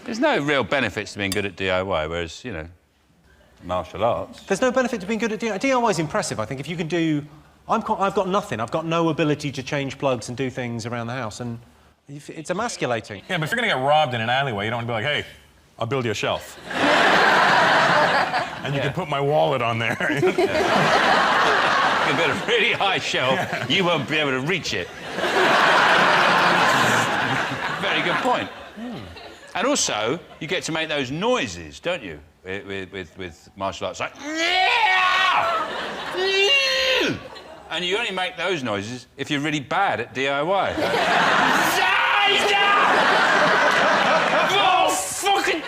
There's no real benefits to being good at DIY, whereas, you know, martial arts. There's no benefit to being good at DIY. DIY is impressive, I think. If you can do... I've got nothing. I've got no ability to change plugs and do things around the house, and it's emasculating. Yeah, but if you're going to get robbed in an alleyway, you don't want to be like, hey, I'll build you a shelf. And you can put my wallet on there. You can build a really high shelf, you won't be able to reach it. Very good point. And also, you get to make those noises, don't you, with martial arts, like... And you only make those noises if you're really bad at DIY. Oh, fucking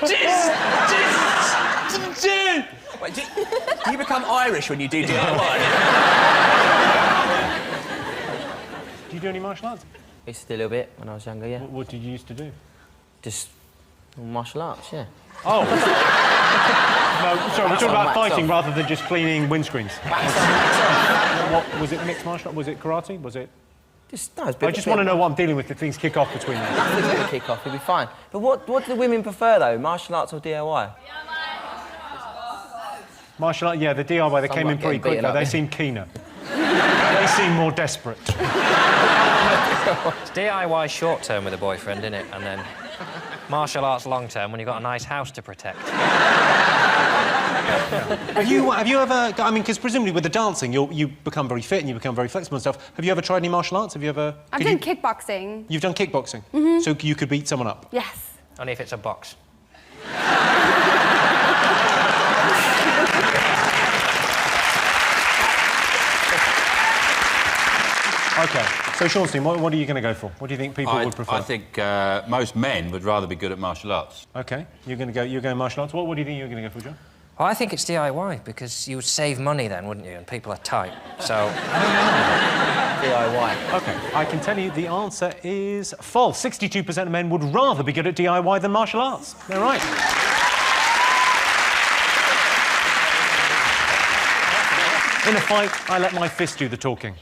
Wait, do you become Irish when you do DIY? Do you do any martial arts? I used to do a little bit when I was younger, yeah. What did you used to do? Just martial arts, yeah. Oh. No, sorry, we're talking about fighting rather than just cleaning windscreens. What was it? Mixed martial art? Was it karate? Was it? I just want to know what I'm dealing with if things kick off between them. Nothing's going to kick off, you'll be fine. But what do the women prefer, though? Martial arts or DIY? Martial art, yeah, the DIY, they came in pretty quick, though. They seemed keener. They seemed more desperate. It's DIY short-term with a boyfriend, isn't it? And then martial arts long-term when you've got a nice house to protect. Have you ever... I mean, because presumably with the dancing, you become very fit and you become very flexible and stuff. Have you ever tried any martial arts? Have you ever... I've done kickboxing. You've done kickboxing? Mm-hmm. So you could beat someone up? Yes. Only if it's a box. OK, so Seanstein, what are you going to go for? What do you think people would prefer? I think most men would rather be good at martial arts. OK, you're going martial arts. What do you think you're going to go for, John? Well, I think it's DIY, because you would save money then, wouldn't you? And people are tight, so... DIY. OK, I can tell you the answer is false. 62% of men would rather be good at DIY than martial arts. They're right. In a fight, I let my fist do the talking.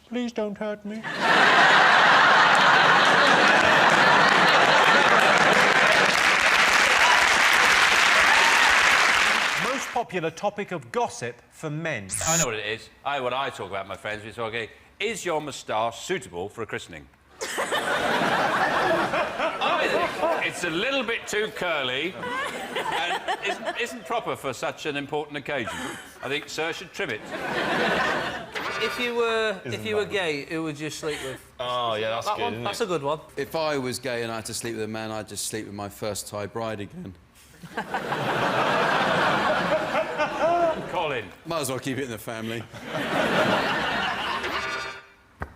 Please don't hurt me. Most popular topic of gossip for men. I know what it is. What I talk about with my friends, we talk, okay, is your moustache suitable for a christening? It's a little bit too curly and isn't proper for such an important occasion. I think Sir should trim it. If you were gay, who would you sleep with? Oh, yeah, that's good, isn't That's a good one. If I was gay and I had to sleep with a man, I'd just sleep with my first Thai bride again. Colin. Might as well keep it in the family.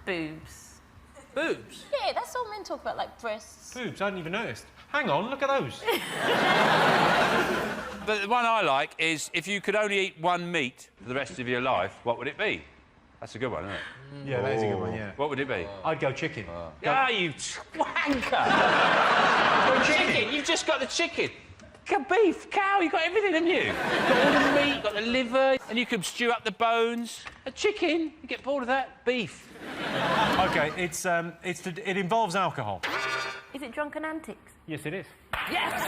Boobs. Boobs? Yeah, that's all men talk about, like breasts. Boobs, I hadn't even noticed. Hang on, look at those. But the one I like is, if you could only eat one meat for the rest of your life, what would it be? That's a good one, isn't it? Yeah, that is a good one, yeah. What would it be? I'd go chicken. Ah, you wanker! Chicken? You've just got the chicken. Got beef, cow, you've got everything, haven't you? You've got all the meat, you've got the liver, and you can stew up the bones. A chicken, you get bored of that? Beef. OK, it involves alcohol. Is it drunken antics? Yes, it is. Yes!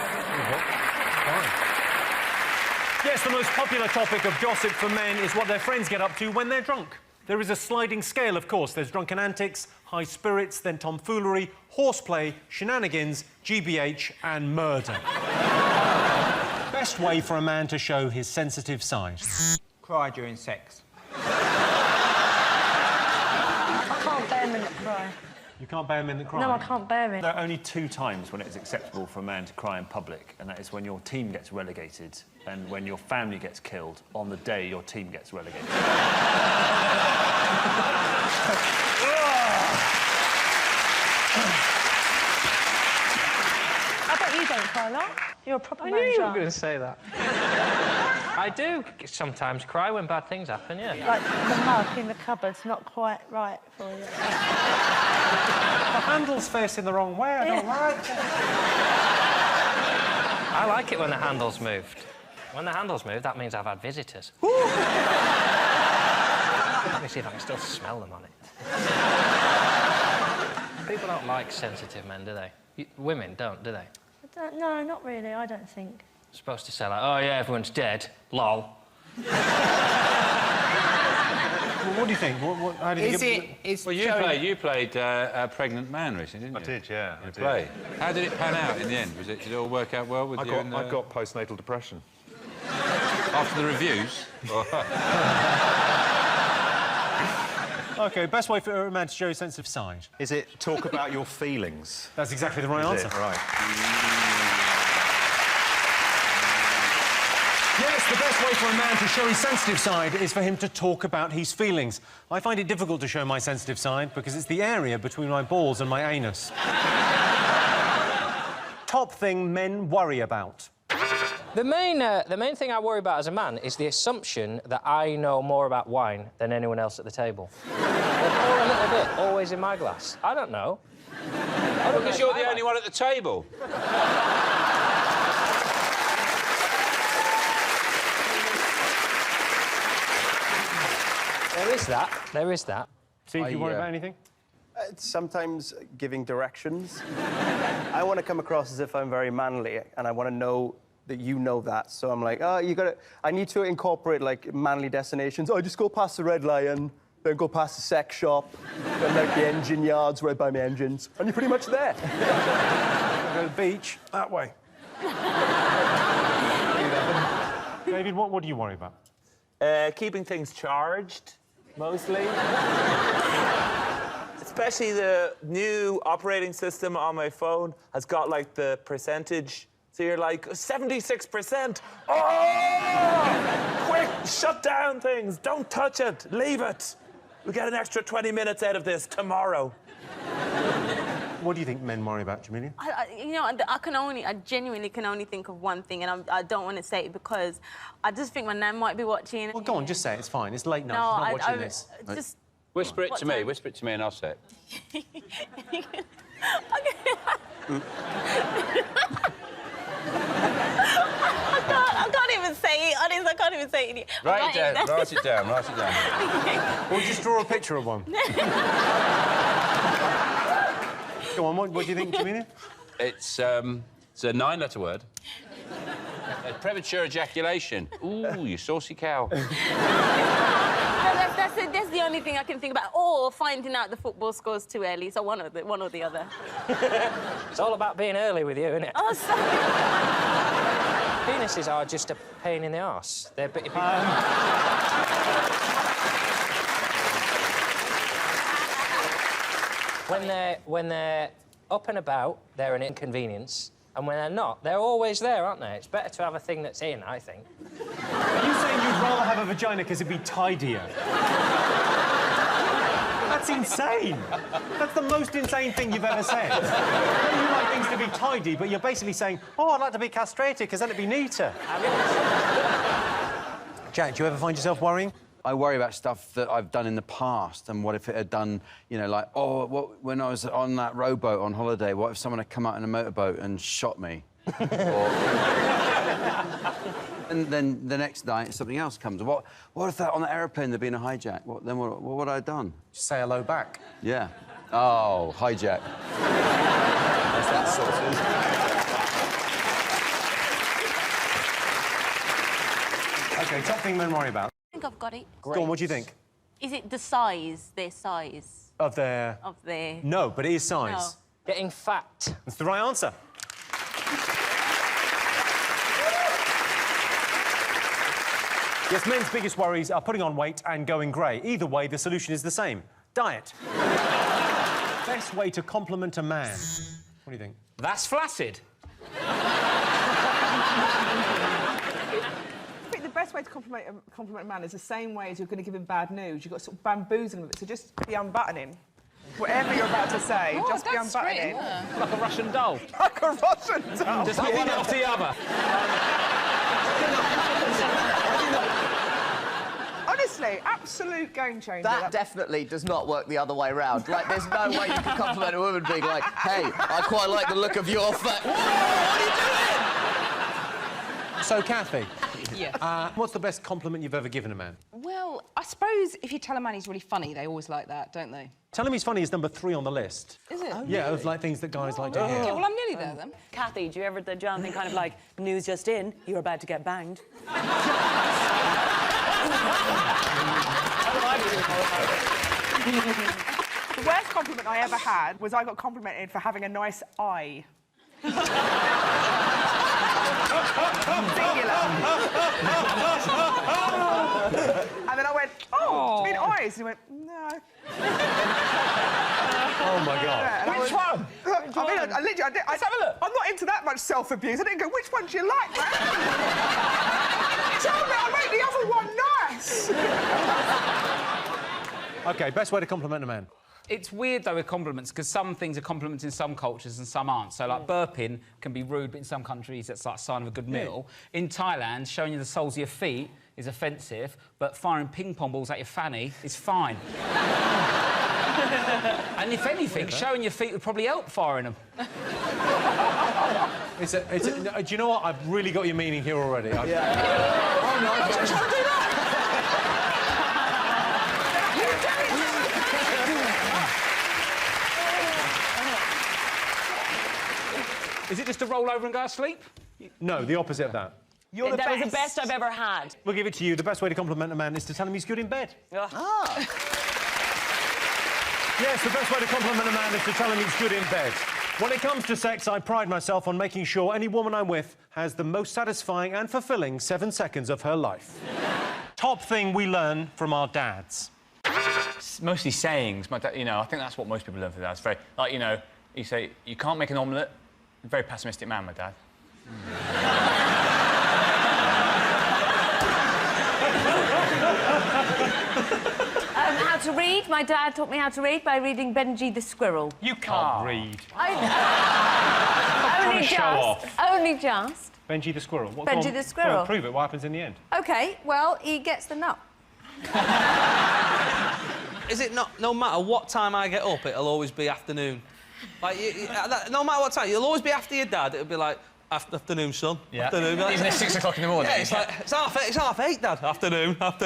Yes, the most popular topic of gossip for men is what their friends get up to when they're drunk. There is a sliding scale, of course. There's drunken antics, high spirits, then tomfoolery, horseplay, shenanigans, GBH and murder. Best way for a man to show his sensitive side. Cry during sex. I can't bear men that cry. You can't bear men that cry? No, I can't bear it. There are only 2 times when it is acceptable for a man to cry in public, and that is when your team gets relegated and when your family gets killed on the day your team gets relegated. I bet you don't cry a lot. You're a proper I man. knew you were going to say that. I do sometimes cry when bad things happen, yeah. Like the mug in the cupboard's not quite right for you. The handle's facing the wrong way, I don't like it. I like it when the handle's moved. When the handle's moved, that means I've had visitors. Let me see if I can still smell them on it. People don't like sensitive men, do they? Women don't, do they? No, not really, I don't think. Supposed to say like, oh yeah, everyone's dead. Lol. Well, what do you think? How did you get... Well, you played a pregnant man recently, didn't you? I did, yeah. You played. How did it pan out in the end? Did it all work out well with you? I got postnatal depression. After the reviews? OK, best way for a man to show his sensitive side? Is it talk about your feelings? That's exactly the right answer. Right. Yes, the best way for a man to show his sensitive side is for him to talk about his feelings. I find it difficult to show my sensitive side because it's the area between my balls and my anus. Top thing men worry about. The main thing I worry about as a man is the assumption that I know more about wine than anyone else at the table. Or a little bit, always in my glass. I don't know. Because you're the only one at the table. There is that. There is that. See if you worry about anything? Sometimes giving directions. I want to come across as if I'm very manly, and I want to know that you know that. So I'm like, oh, I need to incorporate, like, manly destinations. Oh, just go past the Red Lion, then go past the sex shop, then, like, the engine yards where I buy my engines, and you're pretty much there. Go to the beach. That way. David, what do you worry about? Keeping things charged, mostly. Especially the new operating system on my phone has got, like, the percentage. So you're like, 76%. Oh! Quick, shut down things. Don't touch it. Leave it. We'll get an extra 20 minutes out of this tomorrow. What do you think men worry about, Jamelia? I genuinely can only think of one thing, and I don't want to say it because I just think my nan might be watching. Well, go on, just say it. It's fine. It's late night. No, She's not watching this. Just... Whisper it to me. Whisper it to me, and I'll say it. I can't even say it. Honestly, I can't even say it. Write it down. Write it down. Write it down. Or just draw a picture of one. Go on. What do you think, Jamelia? It's a 9-letter word. Premature ejaculation. Ooh, you saucy cow. That's the only thing I can think about. Or finding out the football scores too early. So one or the other. It's all about being early with you, isn't it? Oh, sorry. Penises are just a pain in the arse. They're bitty people. When they're up and about, they're an inconvenience. And when they're not, they're always there, aren't they? It's better to have a thing that's in, I think. Are you saying you'd rather have a vagina because it'd be tidier? That's insane. That's the most insane thing you've ever said. You like things to be tidy, but you're basically saying, oh, I'd like to be castrated because then it'd be neater. Jack, do you ever find yourself worrying? I worry about stuff that I've done in the past, and what if it had done, you know, like, when I was on that rowboat on holiday, what if someone had come out in a motorboat and shot me? And then the next night, something else comes. What if that on the aeroplane there'd been a hijack? What would I have done? Just say hello back. Yeah. Oh, hijack. That's that sorted. OK, top thing men worry about. I think I've got it. Go on, what do you think? Is it the size, their size? Of their... Of their... No, but it is size. No. Getting fat. That's the right answer. Yes, men's biggest worries are putting on weight and going grey. Either way, the solution is the same. Diet. Best way to compliment a man. What do you think? That's flaccid. I think the best way to compliment a man is the same way as you're going to give him bad news. You've got to sort of bamboozle him with it, so just be unbuttoning. Whatever you're about to say, just be unbuttoning. Like a Russian doll. Like a Russian doll. Just one after the other. Honestly, absolute game changer. That definitely does not work the other way around. Like, there's no way you can compliment a woman being like, hey, I quite like the look of your face. Whoa, what are you doing? So, Kathy, Yes. what's the best compliment you've ever given a man? Well, I suppose if you tell a man he's really funny, they always like that, don't they? Tell him he's funny is number 3 on the list. Is it? Yeah, of like things that guys like to hear. Okay, well, I'm nearly there then. Kathy, do you ever the John thing kind of like, news just in, you're about to get banged? The worst compliment I ever had was I got complimented for having a nice eye. Singular. And then I went, oh, do you mean eyes? And he went, no. Oh, my God. Yeah, Which one? I mean, I literally, let's have a look. I'm not into that much self-abuse. I didn't go, which one do you like, man? Tell me I made the other one nice. OK, best way to compliment a man? It's weird, though, with compliments, because some things are compliments in some cultures and some aren't. So, like, burping can be rude, but in some countries it's like a sign of a good meal. In Thailand, showing you the soles of your feet is offensive, but firing ping-pong balls at your fanny is fine. And if anything, showing your feet would probably help firing them. Do you know what? I've really got your meaning here already. Oh, no, I was trying to do that! Is it just to roll over and go to sleep? No, the opposite of that. That was the best I've ever had. We'll give it to you. The best way to compliment a man is to tell him he's good in bed. Ah. Yes, the best way to compliment a man is to tell him he's good in bed. When it comes to sex, I pride myself on making sure any woman I'm with has the most satisfying and fulfilling 7 seconds of her life. Top thing we learn from our dads. It's mostly sayings. My dad, you know, I think that's what most people learn from dads. Very, like, you know, you say, you can't make an omelette. Very pessimistic man, my dad. How to read? My dad taught me how to read by reading Benji the Squirrel. You can't read. Only just. Benji the Squirrel. Benji the Squirrel. Go on, prove it. What happens in the end? OK, well, he gets the nut. Is it not, no matter what time I get up, it'll always be afternoon? Like, no matter what time, you'll always be after your dad. It'll be like, afternoon, son. Yeah. Afternoon. Even at 6 o'clock in the morning. Yeah, it's like, it's half 8, Dad. Afternoon. I've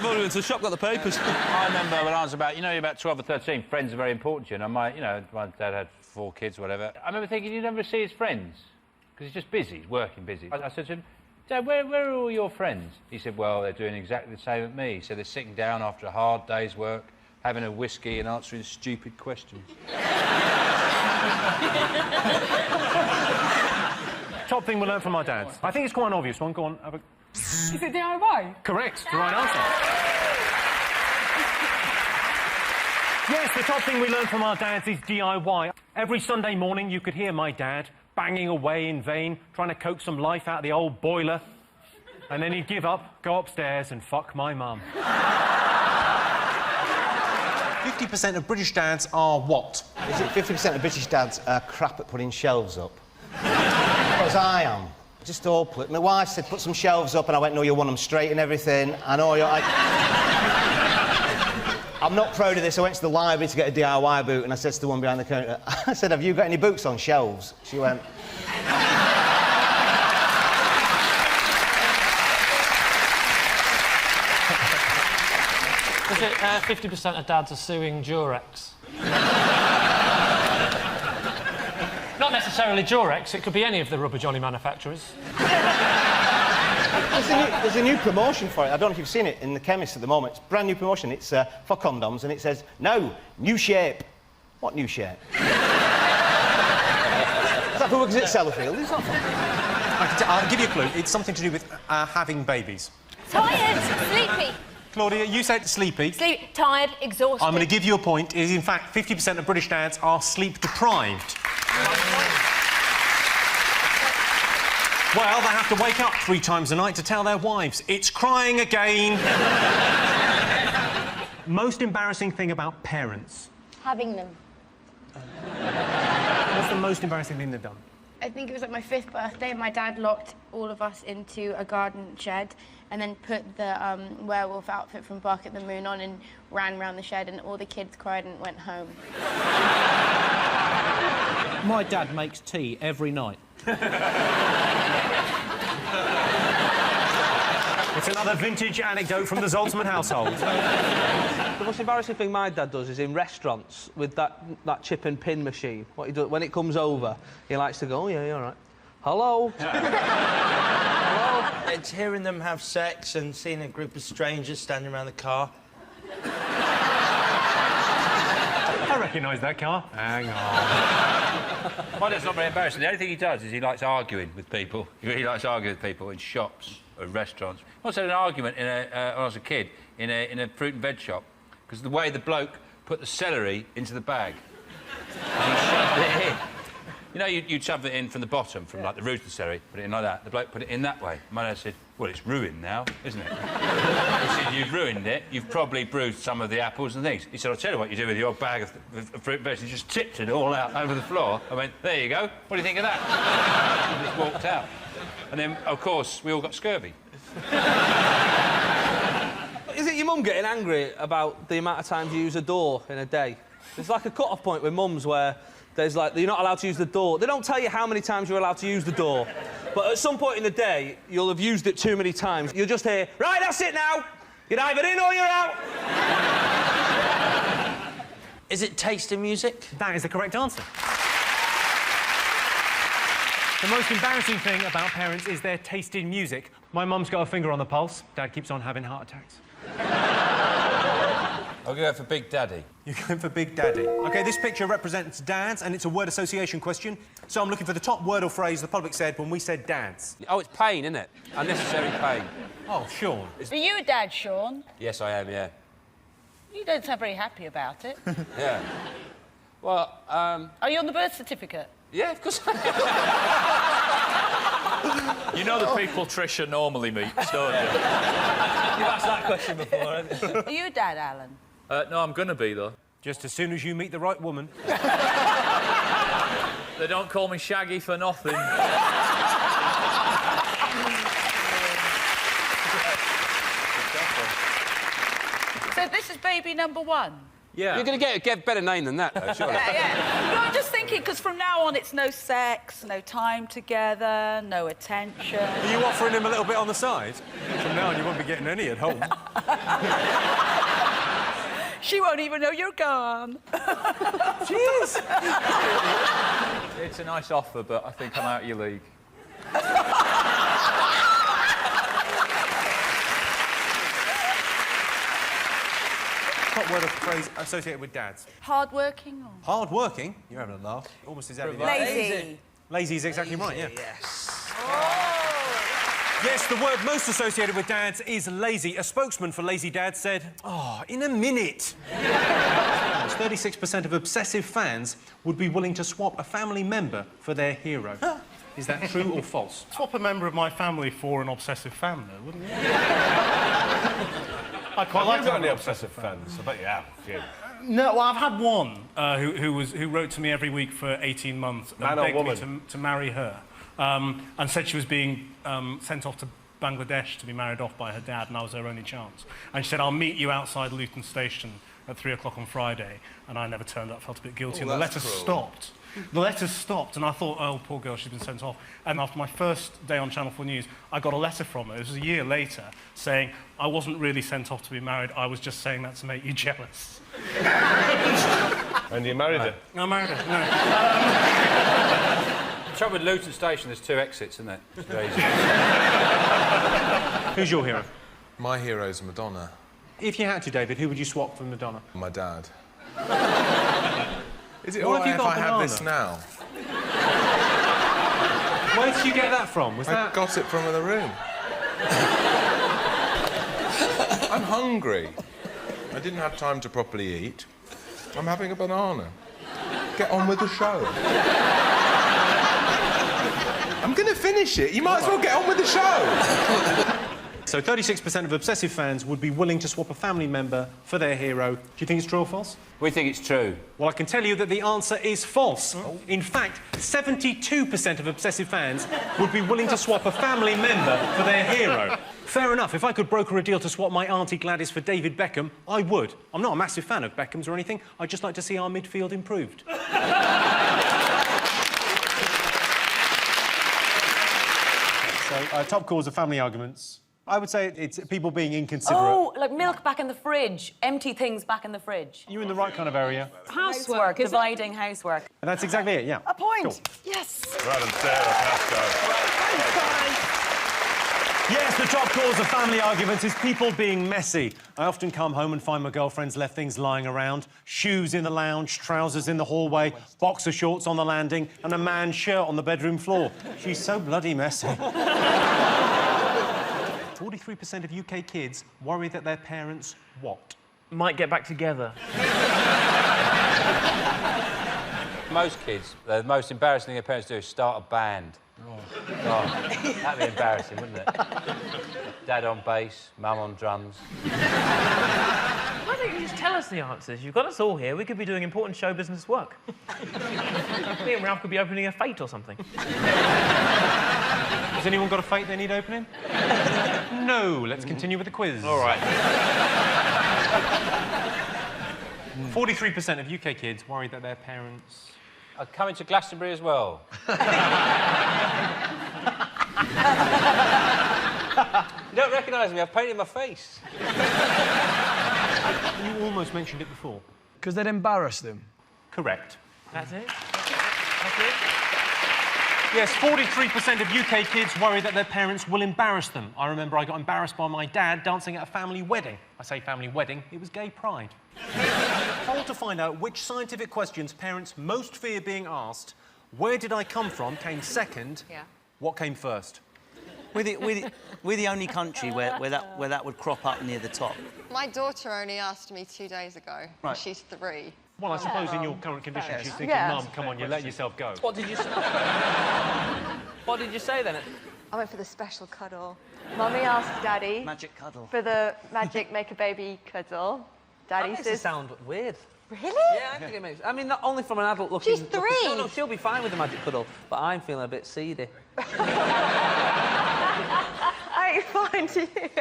only been to the shop, got the papers. I remember when I was about 12 or 13, friends are very important to you, and my dad had 4 kids, whatever. I remember thinking, you never see his friends, because he's just busy, he's working busy. I said to him, Dad, where are all your friends? He said, well, they're doing exactly the same as me. He said, they're sitting down after a hard day's work, having a whiskey and answering stupid questions. Top thing we learned from our dads. I think it's quite an obvious one. Go on, have a... Is it DIY? Correct. The right answer. Yes, the top thing we learned from our dads is DIY. Every Sunday morning, you could hear my dad banging away in vain, trying to coax some life out of the old boiler. And then he'd give up, go upstairs and fuck my mum. 50% of British dads are what? Is it 50% of British dads are crap at putting shelves up? Because I am. Just awful. My wife said, put some shelves up, and I went, no, you want them straight and everything. I know you're... I'm not proud of this. I went to the library to get a DIY boot, and I said to the one behind the counter, I said, have you got any boots on shelves? She went... Is it 50% of dads are suing Durex? Not necessarily Durex, it could be any of the rubber Johnny manufacturers. There's a new promotion for it. I don't know if you've seen it in the chemist at the moment. It's a brand new promotion. It's for condoms, and it says, no, new shape. What new shape? Is that who works at Sellafield? It's not... I'll give you a clue. It's something to do with having babies. Tired, sleepy. Claudia, you said sleepy. Tired, exhausted. I'm going to give you a point. It is, in fact, 50% of British dads are sleep-deprived. Well, they have to wake up 3 times a night to tell their wives, it's crying again. Most embarrassing thing about parents? Having them. What's the most embarrassing thing they've done? I think it was like my 5th birthday. My dad locked all of us into a garden shed and then put the werewolf outfit from Bark at the Moon on and ran around the shed, and all the kids cried and went home. My dad makes tea every night. It's another vintage anecdote from the Zoltzman household. The most embarrassing thing my dad does is in restaurants with that chip and pin machine. What he does when it comes over, he likes to go, "Oh yeah, all right. Hello." Hello. It's hearing them have sex and seeing a group of strangers standing around the car. I recognise that car. Hang on. Well, that's not very embarrassing. The only thing he does is he likes arguing with people. He likes arguing with people in shops or restaurants. I once had an argument when I was a kid in a fruit and veg shop because the way the bloke put the celery into the bag. And he shoved it in. You know, you'd shove it in from the bottom, from like the root of the celery, put it in like that. The bloke put it in that way. My dad said, "Well, it's ruined now, isn't it?" He said, "You've ruined it. You've probably bruised some of the apples and things." He said, "I'll tell you what you do with your bag of fruit and vegetables." He just tipped it all out over the floor. I went, "There you go. What do you think of that?" And just walked out. And then, of course, we all got scurvy. Is it your mum getting angry about the amount of times you use a door in a day? There's like a cut-off point with mums where there's like, you're not allowed to use the door. They don't tell you how many times you're allowed to use the door. But at some point in the day, you'll have used it too many times. You'll just hear, "Right, that's it now. You're either in or you're out." Is it taste in music? That is the correct answer. The most embarrassing thing about parents is their taste in music. My mum's got her finger on the pulse. Dad keeps on having heart attacks. I'll go for Big Daddy. You're going for Big Daddy. OK, this picture represents dads, and it's a word association question. So I'm looking for the top word or phrase the public said when we said dads. Oh, it's pain, isn't it? Unnecessary pain. Oh, Sean. Are you a dad, Sean? Yes, I am, yeah. You don't sound very happy about it. Yeah. Well, Are you on the birth certificate? Yeah, of course I am. You know the people Trisha normally meets, don't you? You've asked that question before, haven't you? Are you a dad, Alan? No, I'm gonna be, though. Just as soon as you meet the right woman. They don't call me Shaggy for nothing. So this is baby number one? Yeah. You're going to get a better name than that, though, surely. Yeah. No, I'm just thinking, because from now on it's no sex, no time together, no attention. Are you offering him a little bit on the side? From now on, you won't be getting any at home. She won't even know you're gone. Jeez. It's a nice offer, but I think I'm out of your league. Top word or phrase associated with dads. Hard-working? Or... Hard-working? You're having a laugh. Almost exactly. Lazy. Lazy is exactly right, yeah. Yes. Yes, the word most associated with dads is lazy. A spokesman for lazy dads said, "Oh, in a minute." 36% of Obsessive fans would be willing to swap a family member for their hero. Is that true or false? Swap a member of my family for an Obsessive fan, though, wouldn't you? I quite like Have you got any Obsessive fans? I bet you have. Yeah. No, well, I've had one who wrote to me every week for 18 months and Man or begged woman? me to marry her, and said she was being sent off to Bangladesh to be married off by her dad, and I was her only chance. And she said, "I'll meet you outside Luton Station at 3 o'clock on Friday," and I never turned up, felt a bit guilty, and the letters stopped. The letters stopped, and I thought, oh, poor girl, she's been sent off. And after my first day on Channel 4 News, I got a letter from her, this was a year later, saying, "I wasn't really sent off to be married, I was just saying that to make you jealous." And you married her? I married her, The trouble with Luton Station, there's 2 exits, isn't there? It's very easy. Who's your hero? My hero's Madonna. If you had to, David, who would you swap for Madonna? My dad. Is it Why all have you right if got I have banana? this now? Where did you get that from? Was I that... got it from the room. I'm hungry. I didn't have time to properly eat. I'm having a banana. Get on with the show. I'm going to finish it. You might as well get on with the show. So 36% of Obsessive fans would be willing to swap a family member for their hero. Do you think it's true or false? We think it's true. Well, I can tell you that the answer is false. In fact, 72% of Obsessive fans would be willing to swap a family member for their hero. Fair enough. If I could broker a deal to swap my Auntie Gladys for David Beckham, I would. I'm not a massive fan of Beckham's or anything. I'd just like to see our midfield improved. So, top calls are family arguments. I would say it's people being inconsiderate. Oh, like milk back in the fridge, empty things back in the fridge. You're in the right kind of area. Housework, dividing housework. And that's exactly it, yeah. A point. Cool. Yes. Right, and Sarah, pass Yes, the top cause of family arguments is people being messy. I often come home and find my girlfriend's left things lying around. Shoes in the lounge, trousers in the hallway, boxer shorts on the landing, and a man's shirt on the bedroom floor. She's so bloody messy. 43% of UK kids worry that their parents what? Might get back together. Most kids, the most embarrassing thing their parents do is start a band. That'd be embarrassing, wouldn't it? Dad on bass, mum on drums. Why don't you just tell us the answers? You've got us all here. We could be doing important show business work. Me and Ralph could be opening a fate or something. Has anyone got a fate they need opening? No. Let's continue with the quiz. All right. 43% of UK kids worry that their parents... are coming to Glastonbury as well. You don't recognise me, I've painted my face. You almost mentioned it before. Because they'd embarrass them. Correct. That's it? That's it? Yes, 43% of UK kids worry that their parents will embarrass them. I remember I got embarrassed by my dad dancing at a family wedding. I say family wedding, it was gay pride. Poll to find out which scientific questions parents most fear being asked. Where did I come from came second. Yeah. What came first? We're the only country where that would crop up near the top. My daughter only asked me 2 days ago. Right. She's 3. Well, I suppose in your current condition she's thinking, Mum, come on, you let yourself go. What did you say? What did you say then? I went for the special cuddle. Mummy asked Daddy... Magic cuddle. ...for the magic make-a-baby cuddle. Daddy That says... makes it sound weird. Really? Yeah, I think it makes... I mean, not only from an adult looking... She's 3! No, no, she'll be fine with the magic cuddle, but I'm feeling a bit seedy. I find you... Is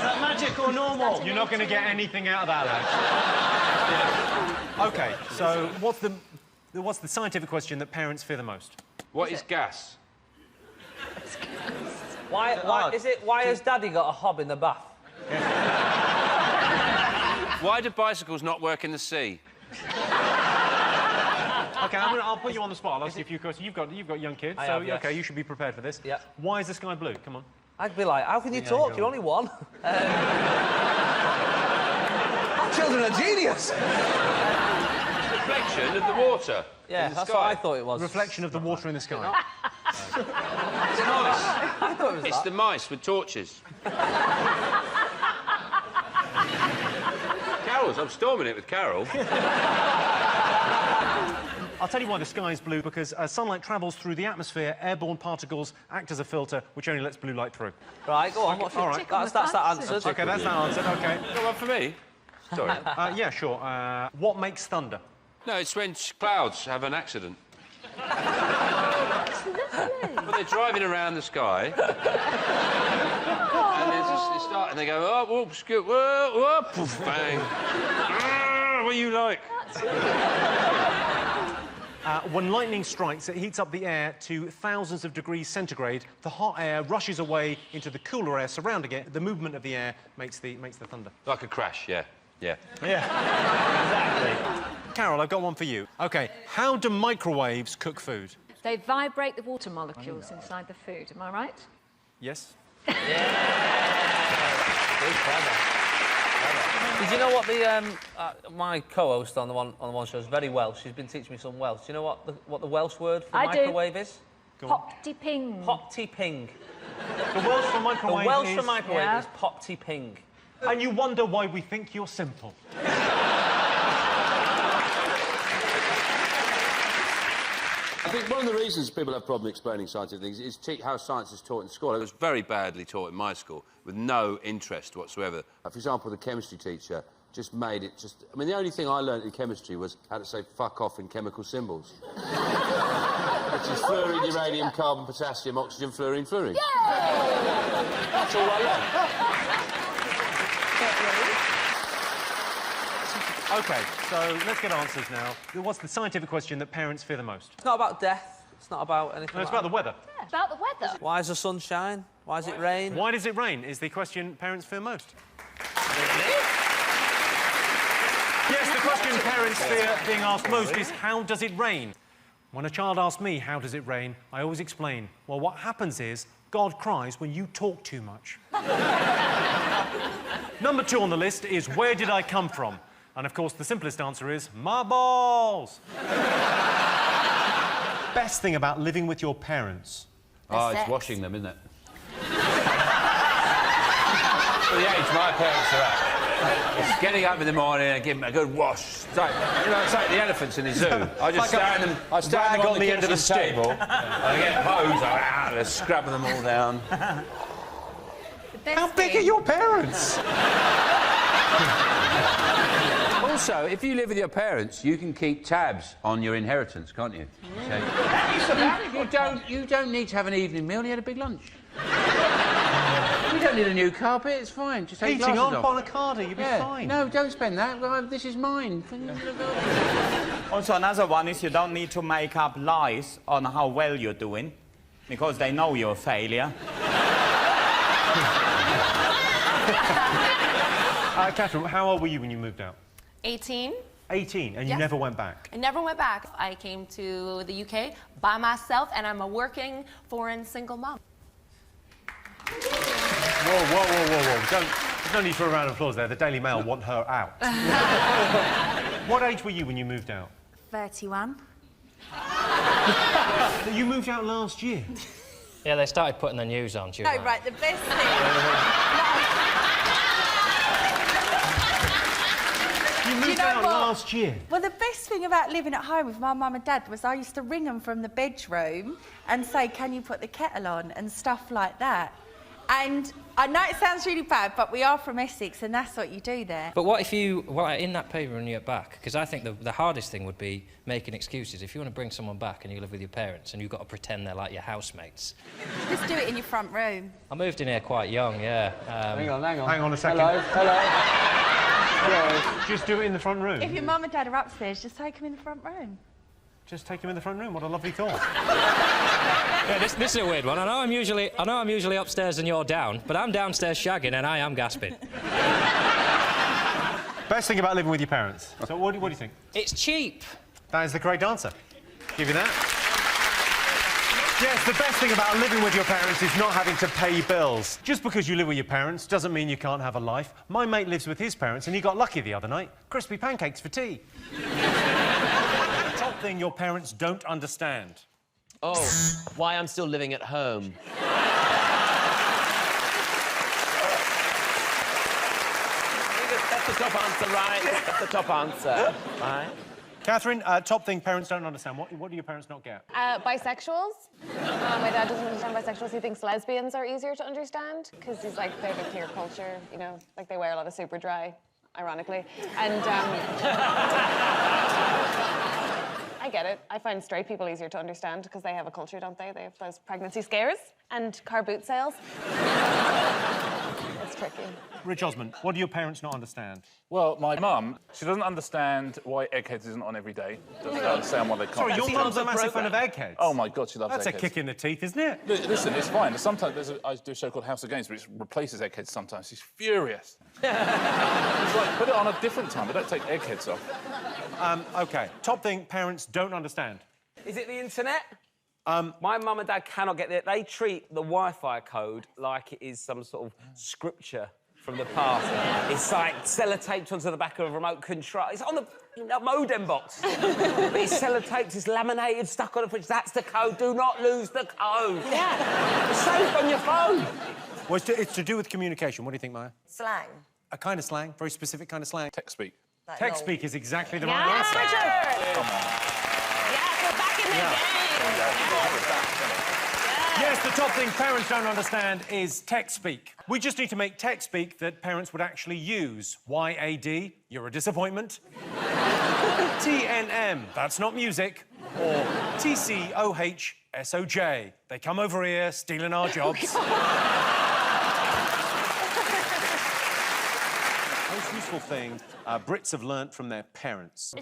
that magic or normal? You're not going to get anything out of that, lads. OK, so what's the scientific question that parents fear the most? What is gas? Why has Daddy got a hob in the bath? Why do bicycles not work in the sea? OK, I'll put you on the spot. I'll ask you a few questions. You've got young kids, so yes. OK, you should be prepared for this. Yeah. Why is the sky blue? Come on. I'd be like, how can you talk? You're only one. Children are genius! Reflection of the water. Yeah, in the that's sky. what I thought it was. Reflection of the water in the sky. It's nice. I thought it was It's that. the mice with torches. Carol's, I'm storming it with Carol. I'll tell you why the sky is blue, because as sunlight travels through the atmosphere, airborne particles act as a filter, which only lets blue light through. Right, go on. All right. That's that answer. OK, that's that answer. OK. Got one for me? Sorry. Yeah, sure. What makes thunder? No, it's when clouds have an accident. Well, they're driving around the sky. And they start, and they go, oh, whoops, good, whoa, whoa, poof, bang. What do you like? When lightning strikes, it heats up the air to thousands of degrees centigrade. The hot air rushes away into the cooler air surrounding it. The movement of the air makes the thunder. Like a crash, yeah. Yeah. Yeah. Exactly. Carol, I've got one for you. OK, how do microwaves cook food? They vibrate the water molecules inside the food, am I right? Yes. Did you know what the my co-host on the one show is very Welsh. She's been teaching me some Welsh. Do you know what the Welsh word for microwave is? Pop-ti-ping. Pop-ti-ping. The Welsh for microwave The Welsh is... for microwave is pop-ti-ping. And you wonder why we think you're simple. I think one of the reasons people have problem explaining scientific things is how science is taught in school. It was very badly taught in my school, with no interest whatsoever. For example, the chemistry teacher just made it just... I mean, the only thing I learnt in chemistry was how to say fuck off in chemical symbols. Which is fluorine, uranium, carbon, potassium, oxygen, fluorine, fluorine. Yay! That's all I learnt. OK, so let's get answers now. What's the scientific question that parents fear the most? It's not about death. It's not about anything. No, it's about the weather. Yeah, about the weather. Why does the sun shine? Why does it rain? Why does it rain is the question parents fear most. Yes, the question parents fear being asked most is, how does it rain? When a child asks me, how does it rain, I always explain, well, what happens is God cries when you talk too much. Number 2 on the list is, where did I come from? And, of course, the simplest answer is, my balls. Best thing about living with your parents? Oh, it's washing them, isn't it? For the age my parents are at. It's getting up in the morning and giving them a good wash. It's like, you know, it's like the elephants in the zoo. I just stand them on the end of the table. And I get hose, I scrubbing them all down. How big are your parents? Also, if you live with your parents, you can keep tabs on your inheritance, can't you? So, you don't need to have an evening meal. You had a big lunch. You don't need a new carpet. It's fine. Just take Eating glasses on off. Bonacada, you'll be fine. No, don't spend that. This is mine. Also, another one is you don't need to make up lies on how well you're doing, because they know you're a failure. Catherine, how old were you when you moved out? 18. 18, and you Yes. never went back? I never went back. I came to the UK by myself, and I'm a working foreign single mom. Whoa. There's no need for a round of applause there. The Daily Mail want her out. What age were you when you moved out? 31. You moved out last year? Yeah, they started putting the news on. No, right, the best thing... You moved out last year? Well, the best thing about living at home with my mum and dad was I used to ring them from the bedroom and say, can you put the kettle on, and stuff like that. And I know it sounds really bad, but we are from Essex, and that's what you do there. But what if you, in that paper when you get back, because I think the hardest thing would be making excuses. If you want to bring someone back and you live with your parents and you've got to pretend they're like your housemates. Just do it in your front room. I moved in here quite young, yeah. Hang on a second. Hello. Just do it in the front room? If your mum and dad are upstairs, just take them in the front room. Just take him in the front room. What a lovely thought. Yeah, this is a weird one. I know I'm usually upstairs and you're down, but I'm downstairs shagging and I am gasping. Best thing about living with your parents? So what do you think? It's cheap. That is the correct answer. Give you that. Yes, the best thing about living with your parents is not having to pay bills. Just because you live with your parents doesn't mean you can't have a life. My mate lives with his parents and he got lucky the other night. Crispy pancakes for tea. Top thing your parents don't understand. Oh, why I'm still living at home. That's the top answer, right? That's the top answer, right? Catherine, top thing parents don't understand. What do your parents not get? Bisexuals. My dad doesn't understand bisexuals. He thinks lesbians are easier to understand because he's like, they have a clear culture, you know, like they wear a lot of super dry, ironically. And I get it. I find straight people easier to understand because they have a culture, don't they? They have those pregnancy scares and car boot sales. It's tricky. Rich Osmond, what do your parents not understand? Well, my mum, she doesn't understand why Eggheads isn't on every day. Doesn't understand why they can't. Sorry, your mum's a massive fan of Eggheads? Oh, my God, she loves That's Eggheads. a kick in the teeth, isn't it? Listen, it's fine. Sometimes I do a show called House of Games, but it replaces Eggheads sometimes. She's furious. It's like, put it on a different time, but don't take Eggheads off. OK. Top thing parents don't understand. Is it the internet? My mum and dad cannot get it. They treat the Wi-Fi code like it is some sort of scripture from the past. It's like sellotaped onto the back of a remote control. It's on the modem box. But it's sellotaped, it's laminated, stuck on the fridge. That's the code. Do not lose the code. Yeah. It's saved on your phone. Well, it's to do with communication. What do you think, Maya? Slang. A kind of slang, very specific kind of slang. Text speak. Text speak is exactly the right answer. Come on. Yes, we're back in the game. Yes, the top thing parents don't understand is text speak. We just need to make text speak that parents would actually use. YAD, you're a disappointment. TNM, that's not music. Or TCOHSOJ, they come over here stealing our jobs. Most useful thing Brits have learnt from their parents.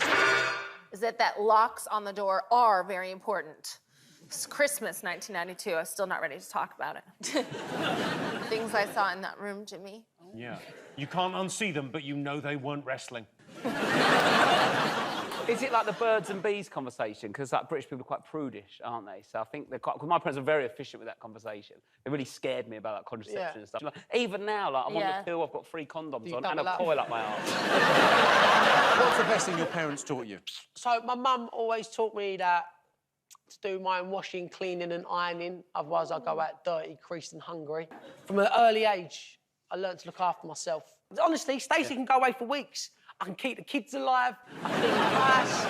Is that locks on the door are very important. It's Christmas 1992. I was still not ready to talk about it. Things I saw in that room, Jimmy. Yeah. You can't unsee them, but you know they weren't wrestling. Is it like the birds and bees conversation? Because like British people are quite prudish, aren't they? So I think they're quite... Cause my parents are very efficient with that conversation. They really scared me about like, contraception and stuff. Like, even now, like, I'm on the pill, I've got 3 condoms on and a coil up my arse. What's the best thing your parents taught you? So my mum always taught me that to do my own washing, cleaning and ironing. Otherwise, I'll go out dirty, creased and hungry. From an early age, I learned to look after myself. Honestly, Stacey can go away for weeks. I can keep the kids alive, I can clean the house.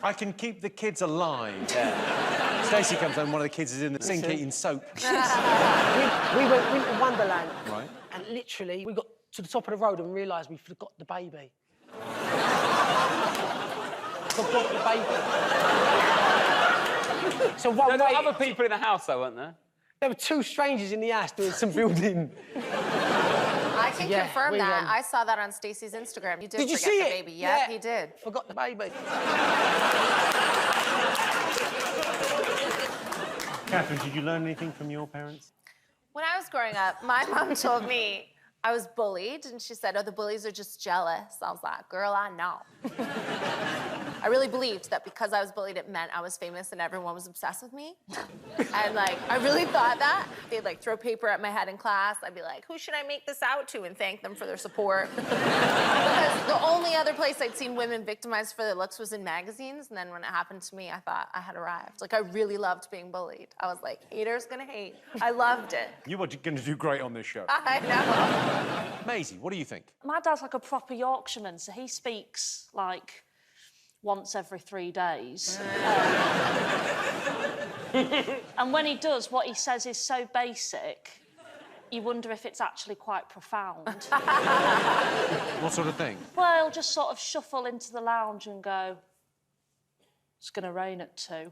I can keep the kids alive. Yeah. Stacey comes home, one of the kids is in the sink eating soap. we went Winter Wonderland. Right. And literally, we got to the top of the road and realised we forgot the baby. Forgot the baby. So one there were other people in the house, though, weren't there? There were 2 strangers in the house doing some building. I can confirm that. I saw that on Stacey's Instagram. You did you forget see the it? baby. Yeah, he did. Forgot the baby. Catherine, did you learn anything from your parents? When I was growing up, my mom told me I was bullied, and she said, oh, the bullies are just jealous. I was like, girl, I know. I really believed that because I was bullied, it meant I was famous and everyone was obsessed with me. And, like, I really thought that. They'd, like, throw paper at my head in class. I'd be like, who should I make this out to? And thank them for their support. Because the only other place I'd seen women victimized for their looks was in magazines. And then when it happened to me, I thought I had arrived. Like, I really loved being bullied. I was like, haters gonna hate. I loved it. You were going to do great on this show. I know. Maisie, what do you think? My dad's like a proper Yorkshireman, so he speaks, like, once every 3 days. And when he does, what he says is so basic, you wonder if it's actually quite profound. What sort of thing? Well, he'll just sort of shuffle into the lounge and go, it's going to rain at 2.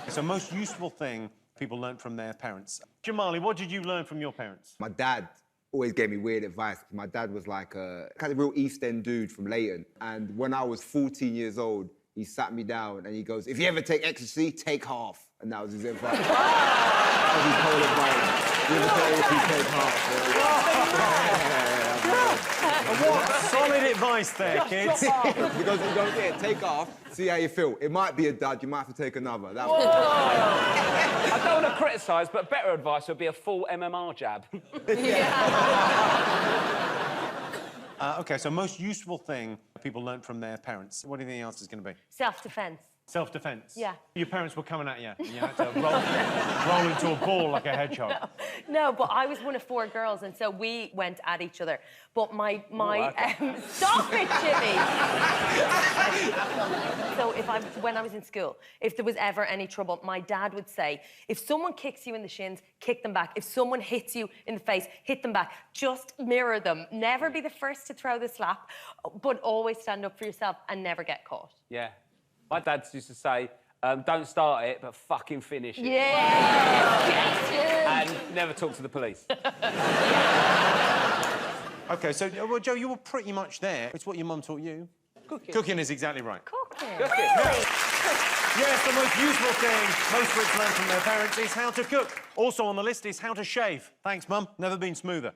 It's the most useful thing people learn from their parents. Jamali, what did you learn from your parents? My dad always gave me weird advice. My dad was like a kind of real East End dude from Leighton. And when I was 14 years old, he sat me down and he goes, if you ever take ecstasy, take half. And that was his advice. That was his whole advice. You ever take ecstasy, take half. What solid advice there, kids. Because you don't get it, take half, see how you feel. It might be a dud, you might have to take another. That was I don't want to criticise, but better advice would be a full MMR jab. OK, so most useful thing people learn from their parents. What do you think the answer is going to be? Self-defence. Self-defence? Yeah. Your parents were coming at you, and you had to roll into a ball like a hedgehog. No, but I was one of 4 girls, and so we went at each other. But stop it, Jimmy! So when I was in school, if there was ever any trouble, my dad would say, if someone kicks you in the shins, kick them back. If someone hits you in the face, hit them back. Just mirror them. Never be the first to throw the slap, but always stand up for yourself and never get caught. Yeah. My dad used to say, don't start it, but fucking finish it. Yeah! And never talk to the police. OK, so, well, Joe, you were pretty much there. It's what your mum taught you. Cooking. Cooking is exactly right. Cooking? Really? Yes, the most useful thing most Brits learn from their parents is how to cook. Also on the list is how to shave. Thanks, Mum. Never been smoother.